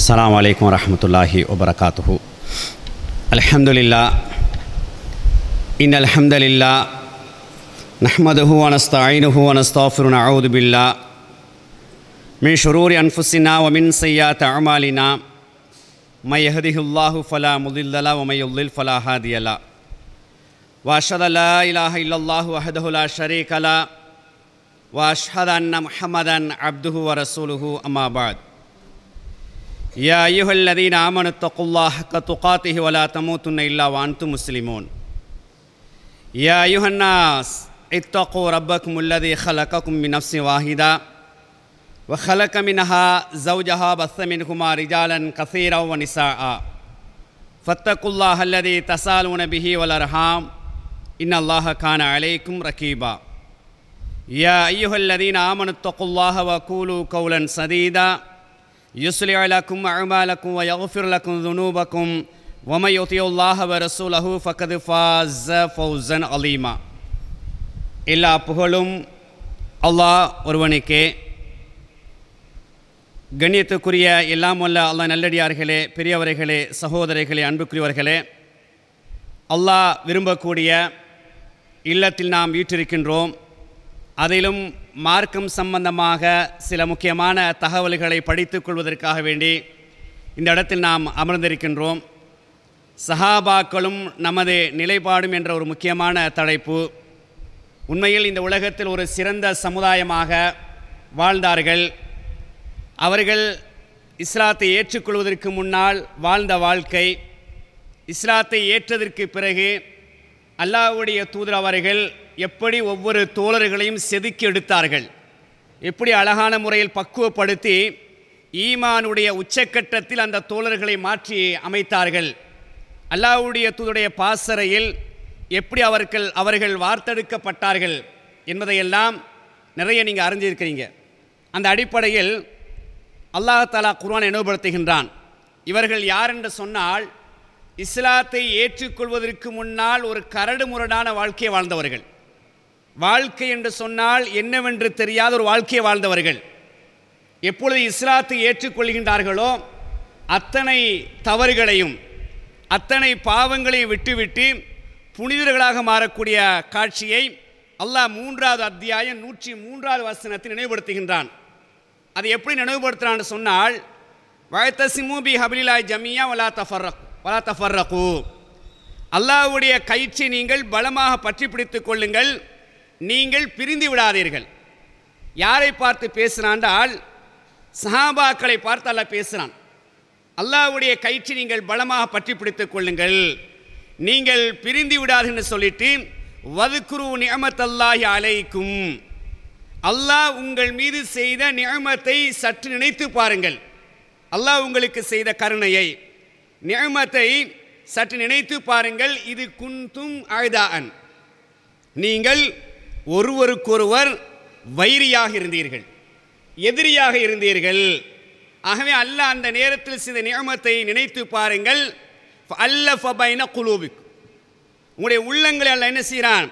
அஸ்ஸலாமு அலைக்கும் வரஹ்மத்துல்லாஹி வபரகாத்துஹு. அல்ஹம்துலில்லாஹ் இன்னல் ஹம்தலில்லாஹ் நஹ்மதுஹு வ நஸ்தஈனுஹு வ நஸ்தக்ஃபிரு வ நஊது பில்லாஹ் மின் ஷுரூரி அன்ஃபுஸினா வ மின் ஸய்யிஆத்தி அஅமாலினா மை யஹ்திஹில்லாஹு ஃபலா முதில்ல லஹு வ மை யுض்லில் ஃபலா ஹாதிய லஹு வ அஷ்ஹது அல்லா இலாஹா இல்லல்லாஹு வஹ்தஹு லா ஷரீக லஹு வ அஷ்ஹது அன்ன முஹம்மதன் அப்துஹு வ ரசூலுஹு அம்மா பஅத். யா அய்யுஹல்லதீன ஆமனு தக்குல்லாஹ ஹக்க துகாத்திஹி வ லா தமூதுன்ன இல்லா வ அன்தும் முஸ்லிமூன். யா அய்யுஹன்னாஸ் இத்தகு ரப்பக்குமுல்லதீ ஹலகக்கும் மின் நஃப்ஸின் வாஹிதா வ ஹலக மின்ஹா ஸௌஜஹா பஸ்ஸ மின்ஹுமா ரிஜாலன் கஸீரன் வ நிஸாஅ ஃபத்தகுல்லாஹ அல்லதீ தஸாலூன பிஹி வல் அர்ஹாம் இன்னல்லாஹ கான அலைக்கும் ரகீபா. யா அய்யுஹல்லதீன ஆமனு தக்குல்லாஹ வ கூலு கௌலன் ஸதீதா யுஸ்லிஹ் லக்கும் அஅமாலக்கும் வ யக்ஃபிர் லக்கும் ذுனூபக்கும் வ மை யுதியுல்லாஹ வ ரசூலஹு ஃபக்கத் ஃபாஸ ஃபௌஸன் அலீமா. எல்லா புகழும் அல்லாஹ் ஒருவனுக்கே. கண்ணியத்துக்குரிய எல்லாம் வல்ல அல்லாஹ் நல்லடியார்களே, பெரியவர்களே, சகோதரர்களே, அன்புக்குரியவர்களே, அல்லாஹ் விரும்பக்கூடிய இல்லத்தில் நாம் வீற்றிருக்கின்றோம். அதிலும் மார்க்கம் சம்பந்தமாக சில முக்கியமான தகவல்களை படித்துக் கொள்வதற்காக வேண்டி இந்த இடத்தில் நாம் அமர்ந்திருக்கின்றோம். சஹாபாக்களும் நமது நிலைப்பாடும் என்ற ஒரு முக்கியமான தலைப்பு. உண்மையில் இந்த உலகத்தில் ஒரு சிறந்த சமுதாயமாக வாழ்ந்தார்கள். அவர்கள் இஸ்லாத்தை ஏற்றுக்கொள்வதற்கு முன்னால் வாழ்ந்த வாழ்க்கை, இஸ்லாத்தை ஏற்றதற்கு பிறகு அல்லாஹ்வுடைய தூதர் அவர்கள் எப்படி ஒவ்வொரு தோழர்களையும் செதுக்கி எடுத்தார்கள், எப்படி அழகான முறையில் பக்குவப்படுத்தி ஈமானுடைய உச்சக்கட்டத்தில் அந்த தோழர்களை மாற்றி அமைத்தார்கள், அல்லாஹ்வுடைய தூதருடைய பாசறையில் எப்படி அவர்கள் வார்த்தெடுக்கப்பட்டார்கள் என்பதையெல்லாம் நிறைய நீங்கள் அறிஞ்சிருக்கிறீங்க. அந்த அடிப்படையில் அல்லாஹ் தஆலா குர்ஆனை நினைவுபடுத்துகின்றான். இவர்கள் யார் என்று சொன்னால், இஸ்லாத்தை ஏற்றுக்கொள்வதற்கு முன்னால் ஒரு கரடு முரடான வாழ்க்கையை வாழ்ந்தவர்கள். வாழ்க்கை என்று சொன்னால் என்னவென்று தெரியாத ஒரு வாழ்க்கையை வாழ்ந்தவர்கள். எப்பொழுது இஸ்லாத்தை ஏற்றுக்கொள்கின்றார்களோ அத்தனை தவறுகளையும் அத்தனை பாவங்களையும் விட்டுவிட்டு புனிதர்களாக மாறக்கூடிய காட்சியை அல்லாஹ் 3வது அத்தியாயம் 103வது வசனத்தில் நினைவுபடுத்துகின்றான். அது எப்படி நினைவுபடுத்துகிறான்னு சொன்னால், வஅத்தஸிமூ பிஹப்லில்லாஹி ஜமீஅன் வலா தஃபர்ரகு, அல்லாஹ்வுடைய கயிற்றை நீங்கள் பலமாக பற்றி பிடித்துக் கொள்ளுங்கள், நீங்கள் பிரிந்து விடாதீர்கள். யாரை பார்த்து பேசுகிறான்டால், சஹாபாக்களை பார்த்து அல்லாஹ் பேசுகிறான். அல்லாஹ்வுடைய கயிற்றை நீங்கள் பலமாக பற்றி பிடித்துக் கொள்ளுங்கள், நீங்கள் பிரிந்து விடாதீர்கள் சொல்லிட்டு வதுக்குரு நிஅமத்தல்லாஹி அலைக்கும், அல்லாஹ் உங்கள் மீது செய்த நிஅமத்தை சற்று நினைத்து பாருங்கள். அல்லாஹ் உங்களுக்கு செய்த கருணையை, நிஅமத்தை சற்று நினைத்து பாருங்கள். இது குன்தும் அஅதாஅன், நீங்கள் ஒருவருக்கொருவர் வைரியாக இருந்தீர்கள், எதிரியாக இருந்தீர்கள். ஆகவே அல்லாஹ் அந்த நேரத்தில் செய்த நிஅமத்தை நினைத்து பாருங்கள். ஃபஅல்லஃப பைன குலூபிக்கும், உங்களுடைய உள்ளங்களை அல்லாஹ் என்ன செய்கிறான்,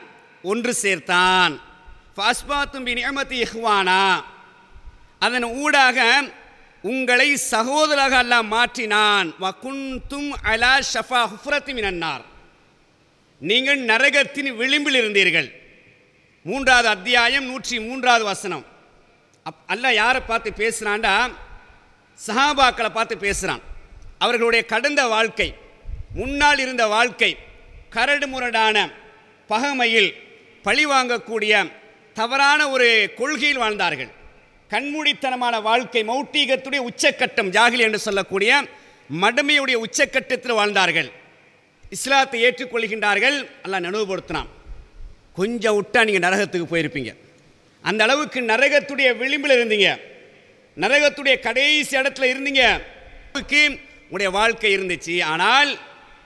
ஒன்று சேர்த்தான். ஃபஅஸ்பாத்தும் பிநிஅமத்தி இஹ்வானா, அதன் ஊடாக உங்களை சகோதரராக அல்லாஹ் மாற்றினான். வகுன்தும் அலா ஷஃபா ஹுஃப்ரத்தி மினன்னார், நீங்கள் நரகத்தின் விளிம்பில் இருந்தீர்கள். 3வது அத்தியாயம் 103வது வசனம். அல்லாஹ் யாரை பார்த்து பேசுகிறான்டா, சஹாபாக்களை பார்த்து பேசுகிறான். அவர்களுடைய கடந்த வாழ்க்கை, முன்னால் இருந்த வாழ்க்கை கரடு முரடான பகைமையில் பழிவாங்கக்கூடிய தவறான ஒரு கொள்கையில் வாழ்ந்தார்கள். கண்மூடித்தனமான வாழ்க்கை, மௌட்டீகத்துடைய உச்சக்கட்டம், ஜாகிலி என்று சொல்லக்கூடிய மடமையுடைய உச்சக்கட்டத்தில் வாழ்ந்தார்கள். இஸ்லாத்தை ஏற்றுக்கொள்கின்றார்கள். அல்லாஹ் நினைவுபடுத்தினான், கொஞ்சம் விட்டா நீங்கள் நரகத்துக்கு போயிருப்பீங்க. அந்த அளவுக்கு நரகத்துடைய விளிம்பில் இருந்தீங்க, நரகத்துடைய கடைசி இடத்துல இருந்தீங்க, உங்களுடைய வாழ்க்கை இருந்துச்சு. ஆனால்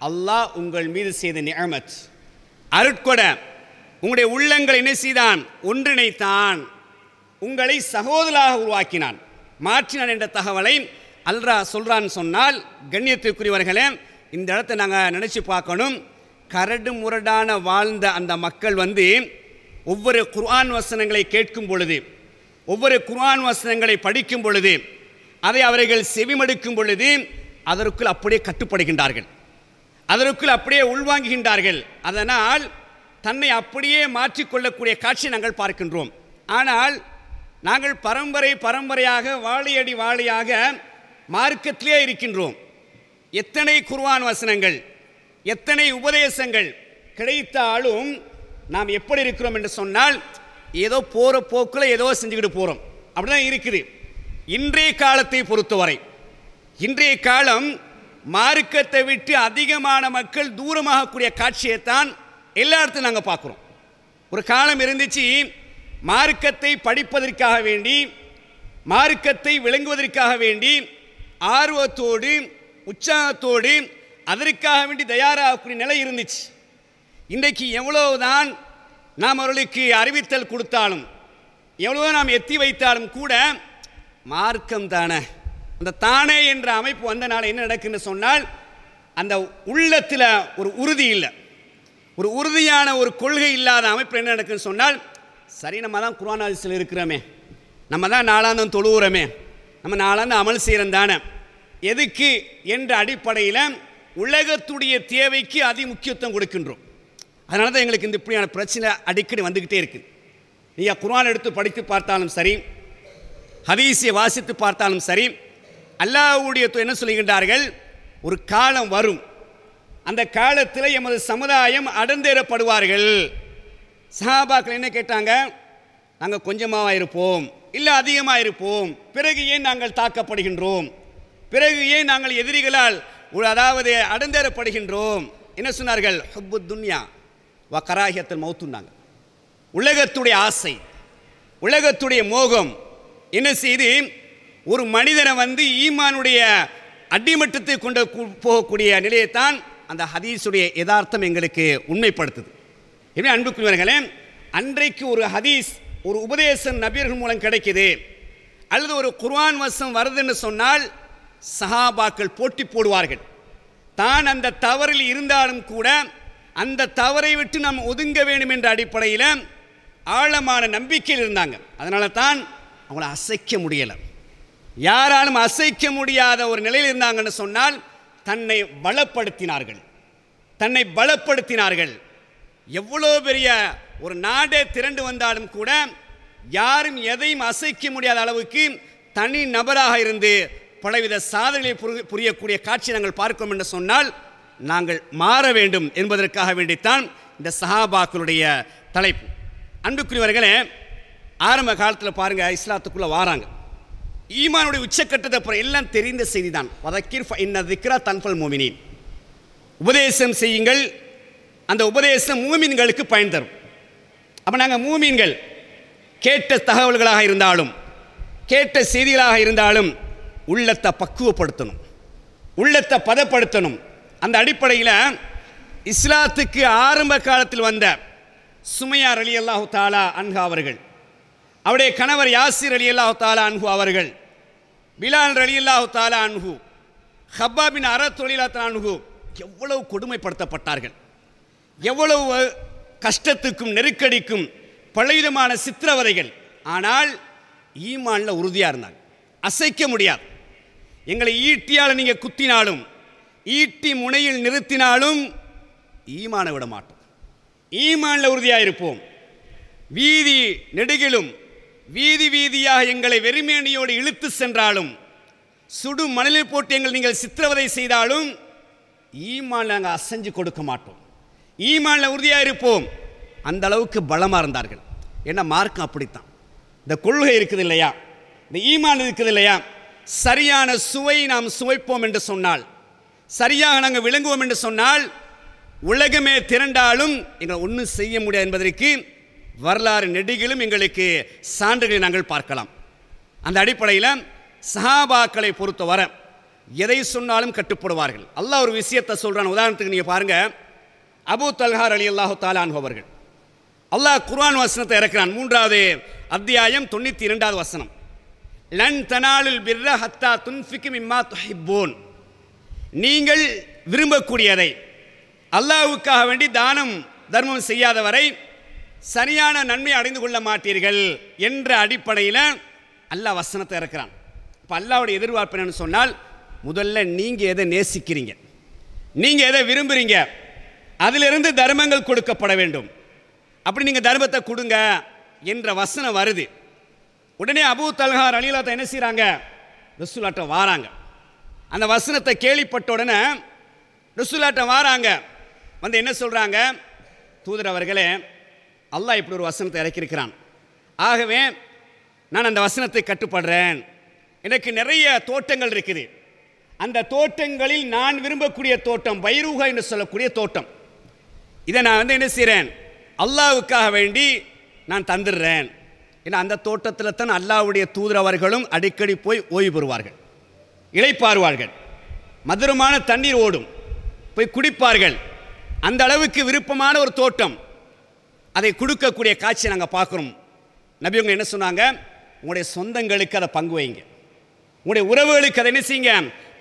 அல்லாஹ் உங்கள் மீது செய்த நிஅமத், அருட்கொடை, உங்களுடைய உள்ளங்களை என்ன செய்தான், ஒன்றிணைத்தான், உங்களை சகோதரராக உருவாக்கினான், மாற்றினான் என்ற தகவலை அல்லாஹ் சொல்றான்னு சொன்னால், கண்ணியத்துக்குரியவர்களே, இந்த இடத்தை நாங்கள் நினச்சி பார்க்கணும். கரடு முரடான வாழ்ந்த அந்த மக்கள் ஒவ்வொரு குர்ஆன் வசனங்களை கேட்கும் பொழுது, ஒவ்வொரு குர்ஆன் வசனங்களை படிக்கும் பொழுது அதை அவர்கள் செவிமடுக்கும் பொழுது அதற்குள் அப்படியே கட்டுப்படுகின்றார்கள், அதற்குள் அப்படியே உள்வாங்குகின்றார்கள். அதனால் தன்னை அப்படியே மாற்றிக்கொள்ளக்கூடிய காட்சியை நாங்கள் பார்க்கின்றோம். ஆனால் நாங்கள் பரம்பரையாக வாழையடி வாழையாக மார்க்கத்திலே இருக்கின்றோம். எத்தனை குர்ஆன் வசனங்கள், எத்தனை உபதேசங்கள் கிடைத்தாலும் நாம் எப்படி இருக்கிறோம் என்று சொன்னால், ஏதோ போகிற போக்கில் ஏதோ செஞ்சுக்கிட்டு போகிறோம், அப்படிதான் இருக்குது. இன்றைய காலத்தை பொறுத்தவரை, இன்றைய காலம் மார்க்கத்தை விட்டு அதிகமான மக்கள் தூரமாகக்கூடிய காட்சியைத்தான் எல்லா இடத்துலையும் நாங்கள் பார்க்குறோம். ஒரு காலம் இருந்துச்சு, மார்க்கத்தை படிப்பதற்காக வேண்டி, மார்க்கத்தை விளங்குவதற்காக வேண்டி ஆர்வத்தோடு உற்சாகத்தோடு அதற்காக வேண்டி தயாராகக்கூடிய நிலை இருந்துச்சு. இன்றைக்கு எவ்வளவுதான் நாம் அவர்களுக்கு அறிவித்தல் கொடுத்தாலும், எவ்வளோ நாம் எத்தி வைத்தாலும் கூட மார்க்கம் தானே, அந்த தானே என்ற அமைப்பு வந்தனால என்ன நடக்குன்னு சொன்னால், அந்த உள்ளத்தில் ஒரு உறுதி இல்லை, ஒரு உறுதியான ஒரு கொள்கை இல்லாத அமைப்பு என்ன நடக்குன்னு சொன்னால், சரி நம்ம தான் குர்ஆன் ஹதீஸில் இருக்கிறோமே, நம்ம தான் நாளாந்தம் தொழுகிறோமே, நம்ம நாளாந்தம் அமல் செய்கிறோம் தானே, எதுக்கு என்ற அடிப்படையில் உலகத்துடைய தேவைக்கு அதி முக்கியத்துவம் கொடுக்கின்றோம். அதனால தான் எங்களுக்கு இந்த இப்படியான பிரச்சனை அடிக்கடி வந்துக்கிட்டே இருக்குது. நீங்கள் குர்ஆன் எடுத்து படித்து பார்த்தாலும் சரி, ஹதீஸை வாசித்து பார்த்தாலும் சரி, அல்லாஹ்வுடைய என்ன சொல்லுகின்றார்கள், ஒரு காலம் வரும், அந்த காலத்தில் எமது சமுதாயம் அடந்தேறப்படுவார்கள். சஹாபாக்கள் என்ன கேட்டாங்க, நாங்கள் கொஞ்சமாக இருப்போம், இல்லை அதிகமாக இருப்போம், பிறகு ஏன் நாங்கள் தாக்கப்படுகின்றோம், பிறகு ஏன் நாங்கள் எதிரிகளால் அதாவது அடந்தேறப்படுகின்றோம்? என்ன சொன்னார்கள், ஹுப்பு துன்யா வ கராஹியத்துல் மௌத்துன்னாங்க. உலகத்துடைய ஆசை, உலகத்துடைய மோகம் என்ன செய்து ஒரு மனிதனை ஈமானுடைய அடிமட்டத்தை கொண்டு போகக்கூடிய நிலையைத்தான் அந்த ஹதீஸுடைய யதார்த்தம் எங்களுக்கு உண்மைப்படுத்துது. எனவே அன்புக்குரியவர்களே, அன்றைக்கு ஒரு ஹதீஸ், ஒரு உபதேசம் நபியர்கள் மூலம் கிடைக்குது, அல்லது ஒரு குர்ஆன் வசனம் வருதுன்னு சொன்னால் சஹாபாக்கள் போட்டி போடுவார்கள். தான் அந்த தவறில் இருந்தாலும் கூட அந்த தவறை விட்டு நாம் ஒதுங்க வேண்டும் என்ற அடிப்படையில் ஆழமான நம்பிக்கையில் இருந்தாங்க. அதனால தான் அவங்கள அசைக்க முடியலை, யாராலும் அசைக்க முடியாத ஒரு நிலையில் இருந்தாங்கன்னு சொன்னால் தன்னை பலப்படுத்தினார்கள், தன்னை பலப்படுத்தினார்கள். எவ்வளோ பெரிய ஒரு நாடே திரண்டு வந்தாலும் கூட யாரும் எதையும் அசைக்க முடியாத அளவுக்கு தனி நபராக இருந்து பலவித சாதனைகளை புரியக்கூடிய காட்சி நாங்கள் பார்க்கிறோம் என்று சொன்னால் நாங்கள் மாற வேண்டும் என்பதற்காக வேண்டித்தான் இந்த சஹாபாக்களுடைய தலைப்பு. அன்புக்குரியவர்களே, ஆரம்ப காலத்தில் பாருங்கள், இஸ்லாத்துக்குள்ளே வாராங்க, ஈமானுடைய உச்சக்கட்டத்தை அப்புறம் எல்லாம் தெரிந்த செய்தி தான், வதக்கிர் இன்ன திக்ரா தன்ஃபல் மூமினீன், உபதேசம் செய்யுங்கள், அந்த உபதேசம் மூமின்களுக்கு பயன் தரும். அப்போ நாங்கள் மூமின்கள் கேட்ட தகவல்களாக இருந்தாலும், கேட்ட செய்திகளாக இருந்தாலும் உள்ளத்தை பக்குவப்படுத்தணும், உள்ளத்தை பதப்படுத்தணும். அந்த அடிப்படையில் இஸ்லாத்துக்கு ஆரம்ப காலத்தில் வந்த சுமையா ரலியல்லாஹு தஆலா அன்ஹு அவர்கள், அவருடைய கணவர் யாசிர் ரலியல்லாஹு தஆலா அன்ஹு அவர்கள், பிலால் ரலியல்லாஹு தஆலா அன்ஹு, ஹப்பாப் பின் அரத் ரலியல்லாஹு தஆலா அன்ஹு எவ்வளவு கொடுமைப்படுத்தப்பட்டார்கள், எவ்வளவு கஷ்டத்துக்கும் நெருக்கடிக்கும் பலவிதமான சித்திரவதைகள். ஆனால் ஈமானில் உறுதியாக இருந்தாங்க, அசைக்க முடியாது. எங்களை ஈட்டியால் நீங்கள் குத்தினாலும், ஈட்டி முனையில் நிறுத்தினாலும் ஈமானை விட மாட்டோம், ஈமானில் உறுதியாக இருப்போம். வீதி நெடுகிலும் வீதி வீதியாக எங்களை வெறுமேனியோடு இழுத்து சென்றாலும், சுடு மணலில் போட்டு நீங்கள் சித்திரவதை செய்தாலும் ஈமானில் நாங்கள் அசைஞ்சு கொடுக்க மாட்டோம், ஈமானில் உறுதியாக இருப்போம். அந்த அளவுக்கு பலமாக இருந்தார்கள். ஏன்னா மார்க்கம் அப்படித்தான், இந்த கொள்கை இருக்குது இல்லையா, இந்த ஈமான் இருக்குது இல்லையா, சரியான சுவை நாம் சுவைப்போம் என்று சொன்னால், சரியாக நாங்கள் விளங்குவோம் என்று சொன்னால், உலகமே திரண்டாலும் எங்களை ஒன்றும் செய்ய முடியாது என்பதற்கு வரலாறு நெடுகிலும் எங்களுக்கு சான்றுகளை நாங்கள் பார்க்கலாம். அந்த அடிப்படையில் சஹாபாக்களை பொறுத்தவரை எதை சொன்னாலும் கட்டுப்படுவார்கள். அல்லாஹ் ஒரு விஷயத்தை சொல்கிறான். உதாரணத்துக்கு நீங்கள் பாருங்கள், அபூ தல்ஹா ரலியல்லாஹு தஆலா அன்ஹு அவர்கள், அல்லாஹ் குர்ஆன் வசனத்தை இறக்கிறான். 3வது அத்தியாயம் 92வது வசனம், லன் தனாலுல் பிர்ர ஹத்தா துன்ஃபிகு மிம்மா துஹிப்பூன், நீங்கள் விரும்பக்கூடியதை அல்லாஹ்வுக்காக வேண்டி தானம் தர்மம் செய்யாத வரை சரியான நன்மை அடைந்து கொள்ள மாட்டீர்கள் என்ற அடிப்படையில் அல்லாஹ் வசனத்தை இறக்கிறான். இப்போ அல்லாஹ்வுடைய எதிர்பார்ப்பு என்னன்னு சொன்னால், முதல்ல நீங்கள் எதை நேசிக்கிறீங்க, நீங்கள் எதை விரும்புகிறீங்க, அதிலிருந்து தர்மங்கள் கொடுக்கப்பட வேண்டும். அப்படி நீங்கள் தர்மத்தை கொடுங்க என்ற வசனம் வருது. உடனே அபூ தல்ஹா ரலியல்லாஹு அன்ஹு என்ன செய்கிறாங்க, ரசூலுல்லாஹ்ட்ட வாராங்க. அந்த வசனத்தை கேள்விப்பட்ட உடனே ரசூலுல்லாஹ்ட்ட வாராங்க. வந்து என்ன சொல்கிறாங்க, தூதர் அவர்களே, அல்லாஹ் இப்படி ஒரு வசனத்தை இறக்கியிருக்கிறான், ஆகவே நான் அந்த வசனத்தை கட்டுப்படுறேன். எனக்கு நிறைய தோட்டங்கள் இருக்குது, அந்த தோட்டங்களில் நான் விரும்பக்கூடிய தோட்டம் பைரூகா என்று சொல்லக்கூடிய தோட்டம், இதை நான் வந்து என்ன செய்கிறேன், அல்லாஹ்வுக்காக வேண்டி நான் தந்துடுறேன். ஏன்னா அந்த தோட்டத்தில் தான் அல்லாஹ்வுடைய தூதர் அவர்களும் அடிக்கடி போய் ஓய்வு பெறுவார்கள், இளைப்பாறுவார்கள், மதுரமான தண்ணீர் ஓடும், போய் குடிப்பார்கள். அந்த அளவுக்கு விருப்பமான ஒரு தோட்டம், அதை கொடுக்கக்கூடிய காட்சியை நாங்கள் பார்க்குறோம். நபி அவங்க என்ன சொன்னாங்க, உங்களுடைய சொந்தங்களுக்கு அதை பங்கு வைங்க, உங்களுடைய உறவுகளுக்கு அதை என்ன செய்யுங்க,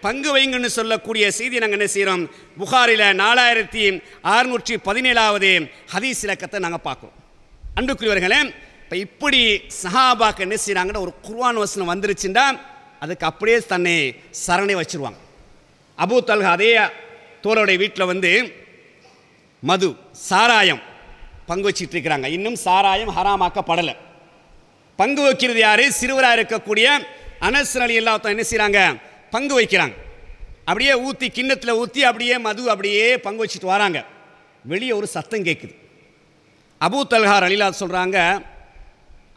பங்கு வைங்கன்னு சொல்லக்கூடிய செய்தி நாங்கள் என்ன செய்கிறோம், புகாரில் 4617வது ஹதீஸ் இலக்கத்தை நாங்கள் பார்க்குறோம். அன்புக்குரியவர்களே, இப்போ இப்படி சஹாபாக்கு என்ன செய்கிறாங்கன்னு ஒரு குர்ஆன் வசனம் வந்துருச்சுன்னா அதுக்கு அப்படியே தன்னை சரணை வச்சுருவாங்க. அபூ தல்ஹா அதே தோழருடைய வீட்டில் வந்து மது சாராயம் பங்கு வச்சுட்டு இருக்கிறாங்க. இன்னும் சாராயம் ஹராமாக்கப்படலை. பங்கு வைக்கிறது யார், சிறுவராக இருக்கக்கூடிய அனஸ் ரலியல்லாஹு அன்ஹு என்ன செய்கிறாங்க, பங்கு வைக்கிறாங்க. அப்படியே ஊற்றி கிண்ணத்தில் ஊற்றி அப்படியே மது அப்படியே பங்கு வச்சுட்டு வராங்க. வெளியே ஒரு சத்தம் கேட்குது. அபூ தல்ஹா ரலியல்லாஹு சொல்கிறாங்க,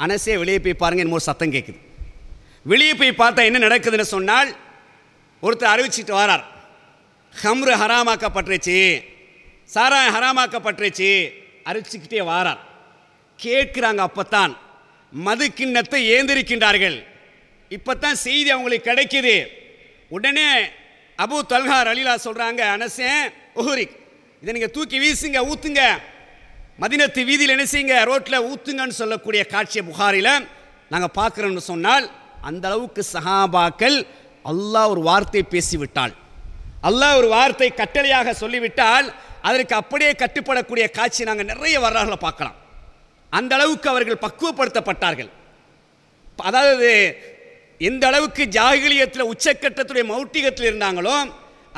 அனஸே வெளியே போய் பாருங்க, என்னமோ ஒரு சத்தம் கேட்குது. வெளியே போய் பார்த்தா என்ன நடக்குதுன்னு சொன்னால், ஒருத்தர் அறிவிச்சிட்டு வரார், ஹம்ரு ஹராமாக்கப்பட்டுருச்சு, சாராயம் ஹராமாக்கப்பட்டுருச்சு, அறிவிச்சுக்கிட்டே வாரார். கேட்குறாங்க, அப்பத்தான் மது கிண்ணத்தை ஏந்திருக்கின்றார்கள். இப்போத்தான் செய்தி அவங்களுக்கு கிடைக்குது. உடனே அபூ தல்ஹா ரலியல்லாஹு சொல்கிறாங்க, அனஸே உஹ்ரிக், இதை நீங்கள் தூக்கி வீசுங்க, ஊற்றுங்க, மதீனத்து வீதியில் என்ன செய்யுங்க, ரோட்டில் ஊற்றுங்கன்னு சொல்லக்கூடிய காட்சியை புகாரில் நாங்கள் பார்க்குறோன்னு சொன்னால், அந்த அளவுக்கு சஹாபாக்கள் அல்லாஹ் ஒரு வார்த்தை பேசிவிட்டால், அல்லாஹ் ஒரு வார்த்தை கட்டளையாக சொல்லிவிட்டால் அதற்கு அப்படியே கட்டுப்படக்கூடிய காட்சி நாங்கள் நிறைய வரலாறுகளை பார்க்கலாம். அந்த அளவுக்கு அவர்கள் பக்குவப்படுத்தப்பட்டார்கள். அதாவது எந்த அளவுக்கு ஜாகிலியத்தில் உச்சக்கட்டத்துடைய மௌட்டிகத்தில் இருந்தாங்களோ,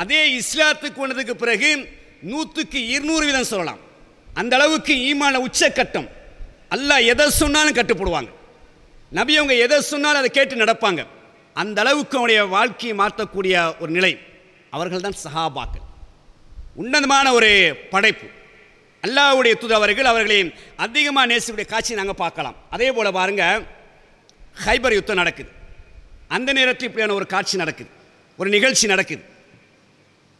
அதே இஸ்லாத்துக்கு வந்ததுக்கு பிறகு 100க்கு 200% சொல்லலாம். அந்த அளவுக்கு ஈமான உச்சக்கட்டம். அல்லாஹ் எதை சொன்னாலும் கட்டுப்படுவாங்க. நபி அவங்க எதை சொன்னாலும் அதை கேட்டு நடப்பாங்க. அந்த அளவுக்கு அவருடைய வாழ்க்கையை மாற்றக்கூடிய ஒரு நிலை. அவர்கள் தான் சஹாபாக்கள். உன்னதமான ஒரு படைப்பு. அல்லாஹ்வுடைய தூதர் அவர்கள் அவர்களை அதிகமாக நேசிக்கூடிய காட்சியை நாங்கள் பார்க்கலாம். அதே போல் பாருங்கள், ஹைபர் யுத்தம் நடக்குது. அந்த நேரத்தில் இப்படியான ஒரு காட்சி நடக்குது, ஒரு நிகழ்ச்சி நடக்குது.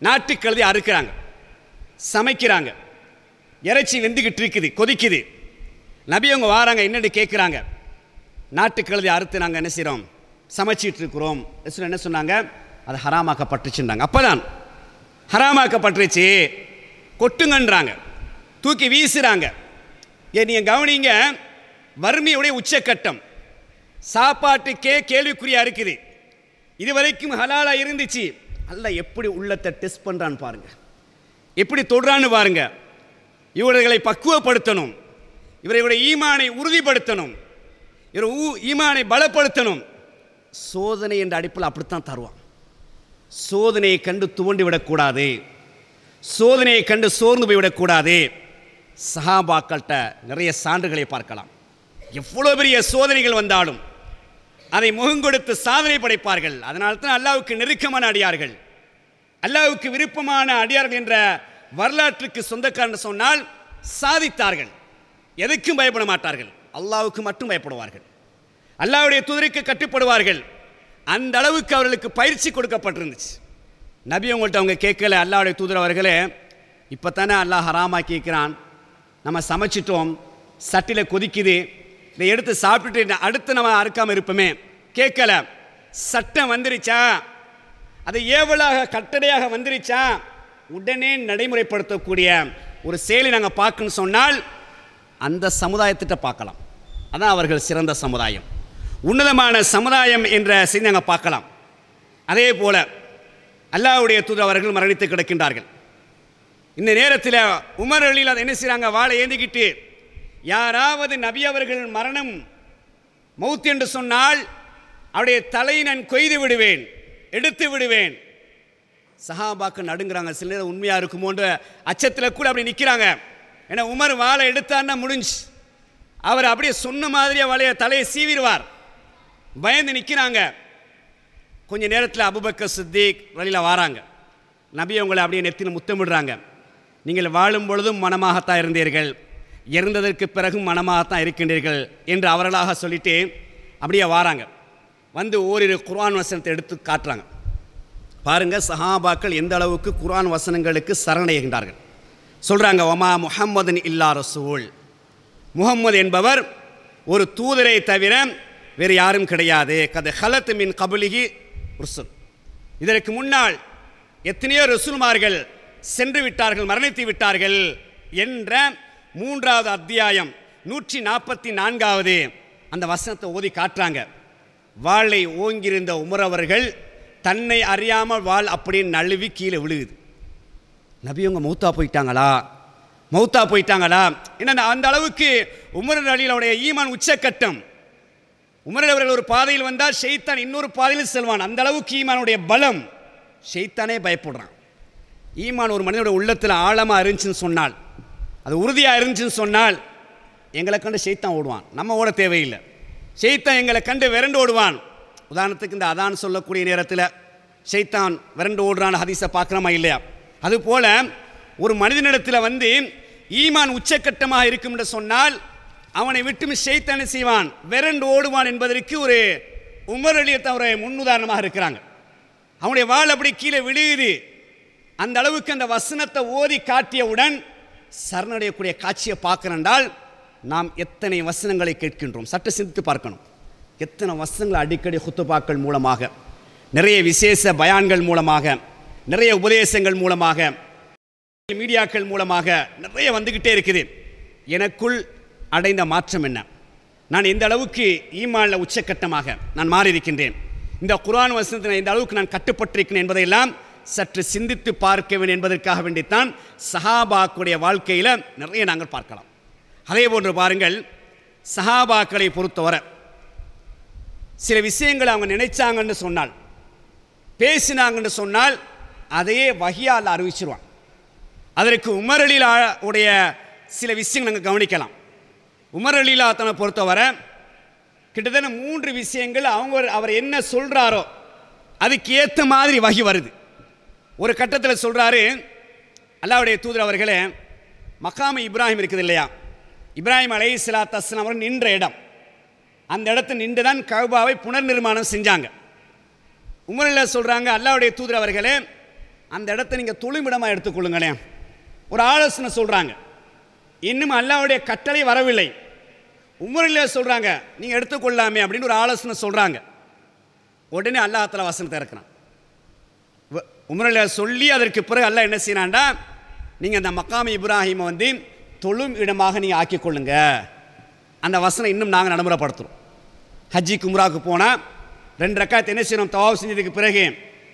நாட்டுக்கழுதை அறுக்கிறாங்க, சமைக்கிறாங்க, இறைச்சி வெந்துக்கிட்டு இருக்குது, கொதிக்குது. நபி அவங்க வாராங்க, என்னென்னு கேட்குறாங்க. நாட்டுக்கழுதை அறுத்து நாங்கள் என்ன செய்கிறோம், சமைச்சிட்டு இருக்கிறோம். என்ன சொன்னாங்க, அது ஹராமாக்கப்பட்டுச்சுன்றாங்க. அப்போ தான் ஹராமாக்கப்பட்டுருச்சு, கொட்டுங்கன்றாங்க, தூக்கி வீசுகிறாங்க. நீங்கள் கவனிங்க, வறுமையுடைய உச்சக்கட்டம், சாப்பாட்டுக்கே கேள்விக்குறியாக இருக்குது. இதுவரைக்கும் ஹலாலாக இருந்துச்சு. அல்லாஹ் எப்படி உள்ளத்தை டெஸ்ட் பண்ணுறான்னு பாருங்கள், எப்படி தொடுறான்னு பாருங்கள். இவர்களை பக்குவப்படுத்தணும், இவர்களுடைய ஈமானை உறுதிப்படுத்தணும், இவர் ஈமானை பலப்படுத்தணும். சோதனை என்ற அடிப்பில் அப்படித்தான் தருவான். சோதனையை கண்டு துவண்டு விடக்கூடாது, சோதனையை கண்டு சோர்ந்து போய்விடக்கூடாது. சஹாபாக்கள்கிட்ட நிறைய சான்றுகளை பார்க்கலாம். எவ்வளோ பெரிய சோதனைகள் வந்தாலும் அதை முகங்கொடுத்து சாதனை படைப்பார்கள். அதனால தான் அல்லாஹ்வுக்கு நெருக்கமான அடியார்கள், அல்லாஹ்வுக்கு விருப்பமான அடியார்கள் என்ற வரலாற்றுக்கு சொந்தக்காரன் சொன்னால் சாதித்தார்கள். எதுக்கும் பயப்பட மாட்டார்கள், அல்லாஹ்வுக்கு மட்டும் பயப்படுவார்கள், அல்லாஹ்வுடைய தூதருக்கு கட்டுப்படுவார்கள். அந்த அளவுக்கு அவர்களுக்கு பயிற்சி கொடுக்கப்பட்டிருந்துச்சு. நபி அவங்கள்ட்ட அவங்க கேட்கல, அல்லாஹ்வுடைய தூதர் அவர்களே, இப்போ தானே அல்லாஹ் ஹராமாக்கி இருக்கிறான், நம்ம சமைச்சிட்டோம், சட்டியில் கொதிக்குது, இதை எடுத்து சாப்பிட்டுட்டு அடுத்து நம்ம அறுக்காமல் இருப்போமே. கேட்கல. சட்டம் வந்துருச்சா, அது ஏவலாக கட்டளையாக வந்துருச்சா, உடனே நடைமுறைப்படுத்தக்கூடிய ஒரு செயலை நாங்கள் பார்க்கணும்னு சொன்னால் அந்த சமுதாயத்திட்ட பார்க்கலாம். அதான் அவர்கள் சிறந்த சமுதாயம், உன்னதமான சமுதாயம் என்ற செய்தி நாங்கள் பார்க்கலாம். அதே போல் அல்லாஹ்வுடைய தூதர் அவர்கள் மரணித்து கிடக்கின்றார்கள். இந்த நேரத்தில் உமர் ரலியல்லாஹு என்ன செய்கிறாங்க, வாளை ஏந்திக்கிட்டு, யாராவது நபி அவர்கள் மரணம் மவுத் என்று சொன்னால் அவருடைய தலையை நான் கொய்து விடுவேன், எடுத்து விடுவேன். சஹாபாக்கள் நடுங்கிறாங்க. சில நேரம் உண்மையாக இருக்குமோன்ற அச்சத்தில் கூட அப்படி நிற்கிறாங்க. ஏன்னா உமர் வாளை எடுத்தார்னா முடிஞ்சு, அவர் அப்படியே சொன்ன மாதிரியே வாழைய தலையை சீவிடுவார். பயந்து நிற்கிறாங்க. கொஞ்ச நேரத்தில் அபூபக்கர் சித்திக் வழியில் வாராங்க. நபி அவங்களை அப்படியே நெத்தியில் முத்தமிடுறாங்க. நீங்கள் வாழும் பொழுதும் மனமாகத்தான் இருந்தீர்கள், இறந்ததற்கு பிறகும் மனமாகத்தான் இருக்கின்றீர்கள் என்று அவர்களாக சொல்லிட்டு அப்படியே வாராங்க. வந்து ஓரிரு குர்ஆன் வசனத்தை எடுத்து காட்டுறாங்க. பாருங்கள், சஹாபாக்கள் எந்த அளவுக்கு குர்ஆன் வசனங்களுக்கு சரணடைகின்றார்கள். சொல்கிறாங்க, ஒமா முஹம்மதுன் இல்லா ரசூல், முஹம்மது என்பவர் ஒரு தூதரை தவிர வேறு யாரும் கிடையாது. கது ஹலத் மின் கபுலிஹி ருசுல், இதற்கு முன்னால் எத்தனையோ ரசூல்மார்கள் சென்று விட்டார்கள், மரணித்து விட்டார்கள் என்ற 3வது அத்தியாயம் 144வது அந்த வசனத்தை ஓதி காட்டுறாங்க. வாளை ஓங்கியிருந்த உமர் அவர்கள் தன்னை அறியாமல் வாள் அப்படியே நழுவி கீழே விழுகுது. நபியவங்க மௌத்தா போயிட்டாங்களா? ஏன்னா அந்த அளவுக்கு உமர் அலியுடைய ஈமான் உச்சக்கட்டம். உமர் அவர்கள் ஒரு பாதையில் வந்தால் ஷைத்தான் இன்னொரு பாதையில் செல்வான். அந்த அளவுக்கு ஈமானுடைய பலம். ஷைத்தானே பயப்படுறான். ஈமான் ஒரு மனிதனுடைய உள்ளத்தில் ஆழமாக இருந்துச்சுன்னு சொன்னால், அது உறுதியாக இருந்துச்சுன்னு சொன்னால், எங்களை கண்டு ஷைத்தான் ஓடுவான். நம்ம ஓட தேவையில்லை. ஷைத்தான் எங்களை கண்டு விரண்டு ஓடுவான். உதாரணத்துக்கு இந்த அதான் சொல்லக்கூடிய நேரத்தில் ஷைத்தான் விரண்டு ஓடுறான் ஹதீஸை பார்க்குறோமா இல்லையா? அதுபோல் ஒரு மனிதனிடத்தில் வந்து ஈமான் உச்சக்கட்டமாக இருக்கும் என்று சொன்னால் அவனை விட்டு ஷைத்தான் செய்வான், விரண்டு ஓடுவான் என்பதற்கு ஒரு உமர் அலியத்தை அவரை முன்னுதாரணமாக இருக்கிறாங்க. அவனுடைய வாள் அப்படி கீழே விழுகுது. அந்த அளவுக்கு அந்த வசனத்தை ஓதி காட்டியவுடன் சரணடையக்கூடிய காட்சியை பார்க்கிறேன்றால் நாம் எத்தனை வசனங்களை கேட்கின்றோம் சற்று சிந்தித்து பார்க்கணும். எத்தனை வசனங்கள் அடிக்கடி ஹுத்துபாக்கள் மூலமாக, நிறைய விசேஷ பயான்கள் மூலமாக, நிறைய உபதேசங்கள் மூலமாக, மீடியாக்கள் மூலமாக நிறைய வந்துக்கிட்டே இருக்குது. எனக்குள் அடைந்த மாற்றம் என்ன? நான் எந்த அளவுக்கு ஈமானில் உச்சக்கட்டமாக நான் மாறியிருக்கின்றேன், இந்த குர்ஆன் வசனத்தில் இந்த அளவுக்கு நான் கட்டுப்பட்டிருக்கிறேன் என்பதையெல்லாம் சற்று சிந்தித்து பார்க்க வேண்டும் என்பதற்காக வேண்டித்தான் சஹாபாக்களுடைய வாழ்க்கையில் நிறைய நாங்கள் பார்க்கலாம். அதே போன்று பாருங்கள், சஹாபாக்களை பொறுத்தவரை சில விஷயங்களை அவங்க நினைச்சாங்கன்னு சொன்னால், பேசினாங்கன்னு சொன்னால் அதையே வஹியால் அறிவிச்சிருவான். அதற்கு உமர் அலிலா உடைய சில விஷயங்கள் நாங்கள் கவனிக்கலாம். உமர் அலிலா தன்னை பொறுத்தவரை கிட்டத்தட்ட 3 விஷயங்கள் அவர் என்ன சொல்கிறாரோ அதுக்கு ஏற்ற மாதிரி வஹி வருது. ஒரு கட்டத்தில் சொல்கிறாரு, அல்லாஹ்வுடைய தூதர் அவர்களே, மகாம இப்ராஹிம் இருக்குது இல்லையா, இப்ராஹிம் அலைஹிஸ்ஸலாத்து வஸ்ஸலாம் அவர் நின்ற இடம், அந்த இடத்துல நின்று தான் கஅபாவை புனர் நிர்மாணம் செஞ்சாங்க. உமர்ல சொல்கிறாங்க, அல்லாஹ்வுடைய தூதர் அவர்களே, அந்த இடத்த நீங்கள் தொழுமிடமாக எடுத்துக்கொள்ளுங்களேன். ஒரு ஆலோசனை சொல்கிறாங்க. இன்னும் அல்லாஹ்வுடைய கட்டளை வரவில்லை. உமர்ல சொல்கிறாங்க, நீங்கள் எடுத்துக்கொள்ளாமே அப்படின்னு ஒரு ஆலோசனை சொல்கிறாங்க. உடனே அல்லாஹ் தஆலா வசனத்தை இறக்குறான். உமர்ல சொல்லி அதற்கு பிறகு அல்லாஹ் என்ன செய்யறான்டா, நீங்கள் அந்த மக்காம இப்ராஹிமை வந்து தொழும் இடமாக நீங்கள் ஆக்கிக்கொள்ளுங்க. அந்த வசனம் இன்னும் நாங்கள் நடைமுறைப்படுத்துகிறோம். ஹஜ்ஜிக்கு உம்ராவுக்கு போனால் 2 ரக்காத் என்ன செய்யணும், தவாஃப் செஞ்சதுக்கு பிறகு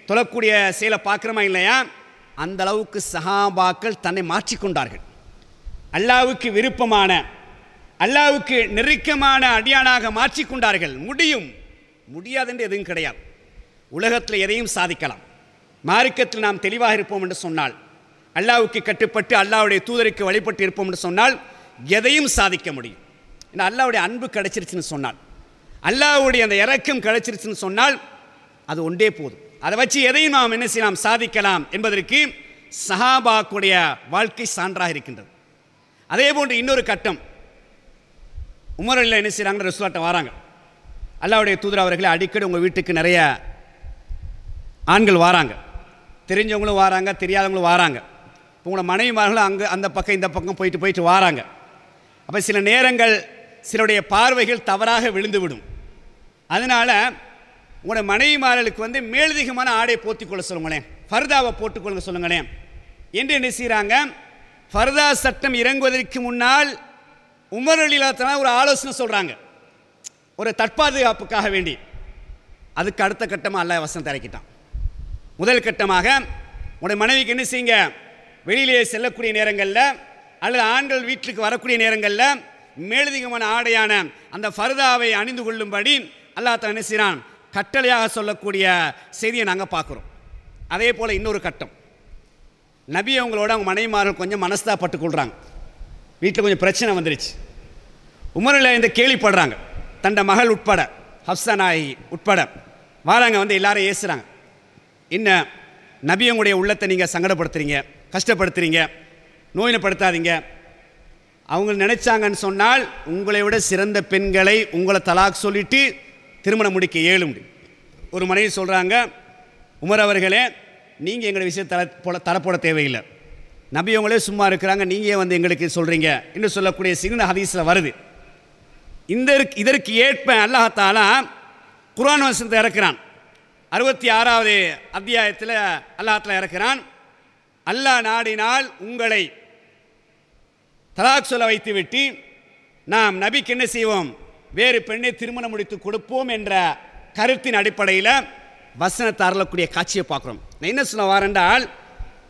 தொழக்கூடிய செயலை பார்க்குறோமா இல்லையா? அந்த அளவுக்கு சஹாபாக்கள் தன்னை மாற்றிக்கொண்டார்கள். அல்லாஹ்வுக்கு விருப்பமான, அல்லாஹ்வுக்கு நெருக்கமான அடியானாக மாற்றிக்கொண்டார்கள். முடியாதென்று எதுவும் கிடையாது. உலகத்தில் எதையும் சாதிக்கலாம். மார்க்கத்தில் நாம் தெளிவாக இருப்போம் என்று சொன்னால், அல்லாஹ்வுக்கு கட்டுப்பட்டு அல்லாஹ்வுடைய தூதருக்கு வழிபட்டு இருப்போம் என்று சொன்னால் எதையும் சாதிக்க முடியும். ஏன்னா அல்லாஹ்வுடைய அன்பு கிடைச்சிருச்சுன்னு சொன்னால், அல்லாஹ்வுடைய அந்த இரக்கம் கிடைச்சிருச்சுன்னு சொன்னால் அது ஒன்றே போதும். அதை வச்சு எதையும் நாம் என்ன செய்யலாம், சாதிக்கலாம் என்பதற்கு சஹாபாக்குடைய வாழ்க்கை சான்றாக இருக்கின்றது. அதே போன்று இன்னொரு கட்டம், உமர் அலிலா என்ன செய்கிறாங்க, ரசூலுல்லாஹ்ட்ட வராங்க. அல்லாஹ்வுடைய தூதர் அவர்களை அடிக்கடி உங்கள் வீட்டுக்கு நிறைய ஆண்கள் வராங்க, தெரிஞ்சவங்களும் வராங்க, தெரியாதவங்களும் வராங்க. இப்போ உங்களோட மனைவிமார்களும் அங்கே அந்த பக்கம் இந்த பக்கம் போயிட்டு வராங்க. அப்போ சில நேரங்கள் சிலருடைய பார்வைகள் தவறாக விழுந்துவிடும். அதனால் உங்களோட மனைவிமார்களுக்கு வந்து மேலதிகமான ஆடை போத்திக்கொள்ள சொல்லுங்களேன், ஃபர்தாவை போட்டுக்கொள்ளுங்க சொல்லுங்களேன் என்று என்ன செய்கிறாங்க. ஃபர்தா சட்டம் இறங்குவதற்கு முன்னால் உமர் ரலியல்லாஹு தஆலா ஒரு ஆலோசனை சொல்கிறாங்க, ஒரு தற்பாதுகாப்புக்காக வேண்டி. அதுக்கு அடுத்த கட்டமாக அல்லாஹ் வசனத்தை இறக்கிட்டான். முதல் கட்டமாக உங்களுடைய மனைவிக்கு என்ன செய்யுங்க, வெளியிலே செல்லக்கூடிய நேரங்களில் அல்லது ஆண்கள் வீட்டுக்கு வரக்கூடிய நேரங்களில் மேலதிகமான ஆடையான அந்த ஃபர்தாவை அணிந்து கொள்ளும்படி அல்லாஹ் தஆலா என்ன செய்கிறான், கட்டளையாக சொல்லக்கூடிய செய்தியை நாங்கள் பார்க்குறோம். அதே போல் இன்னொரு கட்டம், நபி அவங்களோட அவங்க மனைவிமார்கள் கொஞ்சம் மனஸ்தாப்பட்டு கொள்கிறாங்க. வீட்டில் கொஞ்சம் பிரச்சனை வந்துருச்சு. உமரில் இந்த கேள்விப்படுறாங்க, தண்ட மகள் உட்பட, ஹப்சா நாயகி உட்பட வாராங்க, வந்து எல்லாரும் ஏசுகிறாங்க. இன்னும் நபி அவங்களுடைய உள்ளத்தை நீங்கள் சங்கடப்படுத்துறீங்க, கஷ்டப்படுத்துறீங்க, நோயினப்படுத்தாதீங்க. அவங்க நினைச்சாங்கன்னு சொன்னால் உங்களை விட சிறந்த பெண்களை உங்களை தலாக் சொல்லிட்டு திருமணம் முடிக்க இயலும். ஒரு மனைவி சொல்கிறாங்க, உமர் அவர்களே, நீங்கள் எங்களை விஷயம் தரப்போட தேவையில்லை, நபி அவங்களே சும்மா இருக்கிறாங்க, நீங்கள் வந்து எங்களுக்கு சொல்கிறீங்க என்று சொல்லக்கூடிய சின்ன ஹதீஸில் வருது. இதற்கு ஏற்ப அல்லாஹ் தஆலா குர்ஆன் வசனத்தை இறக்குறான். 66வது அத்தியாயத்தில் அல்லாஹ் தஆலா இறக்குறான், அல்லாஹ் நாடினால் உங்களை தலாக் சொல்ல வைத்துவிட்டு நாம் நபிக்கு என்ன செய்வோம், வேறு பெண்ணை திருமணம் முடித்து கொடுப்போம் என்ற கருத்தின் அடிப்படையில் வசனத்தை அருளக்கூடிய காட்சியை பார்க்குறோம். நான் என்ன சொல்ல வரேன்றால்,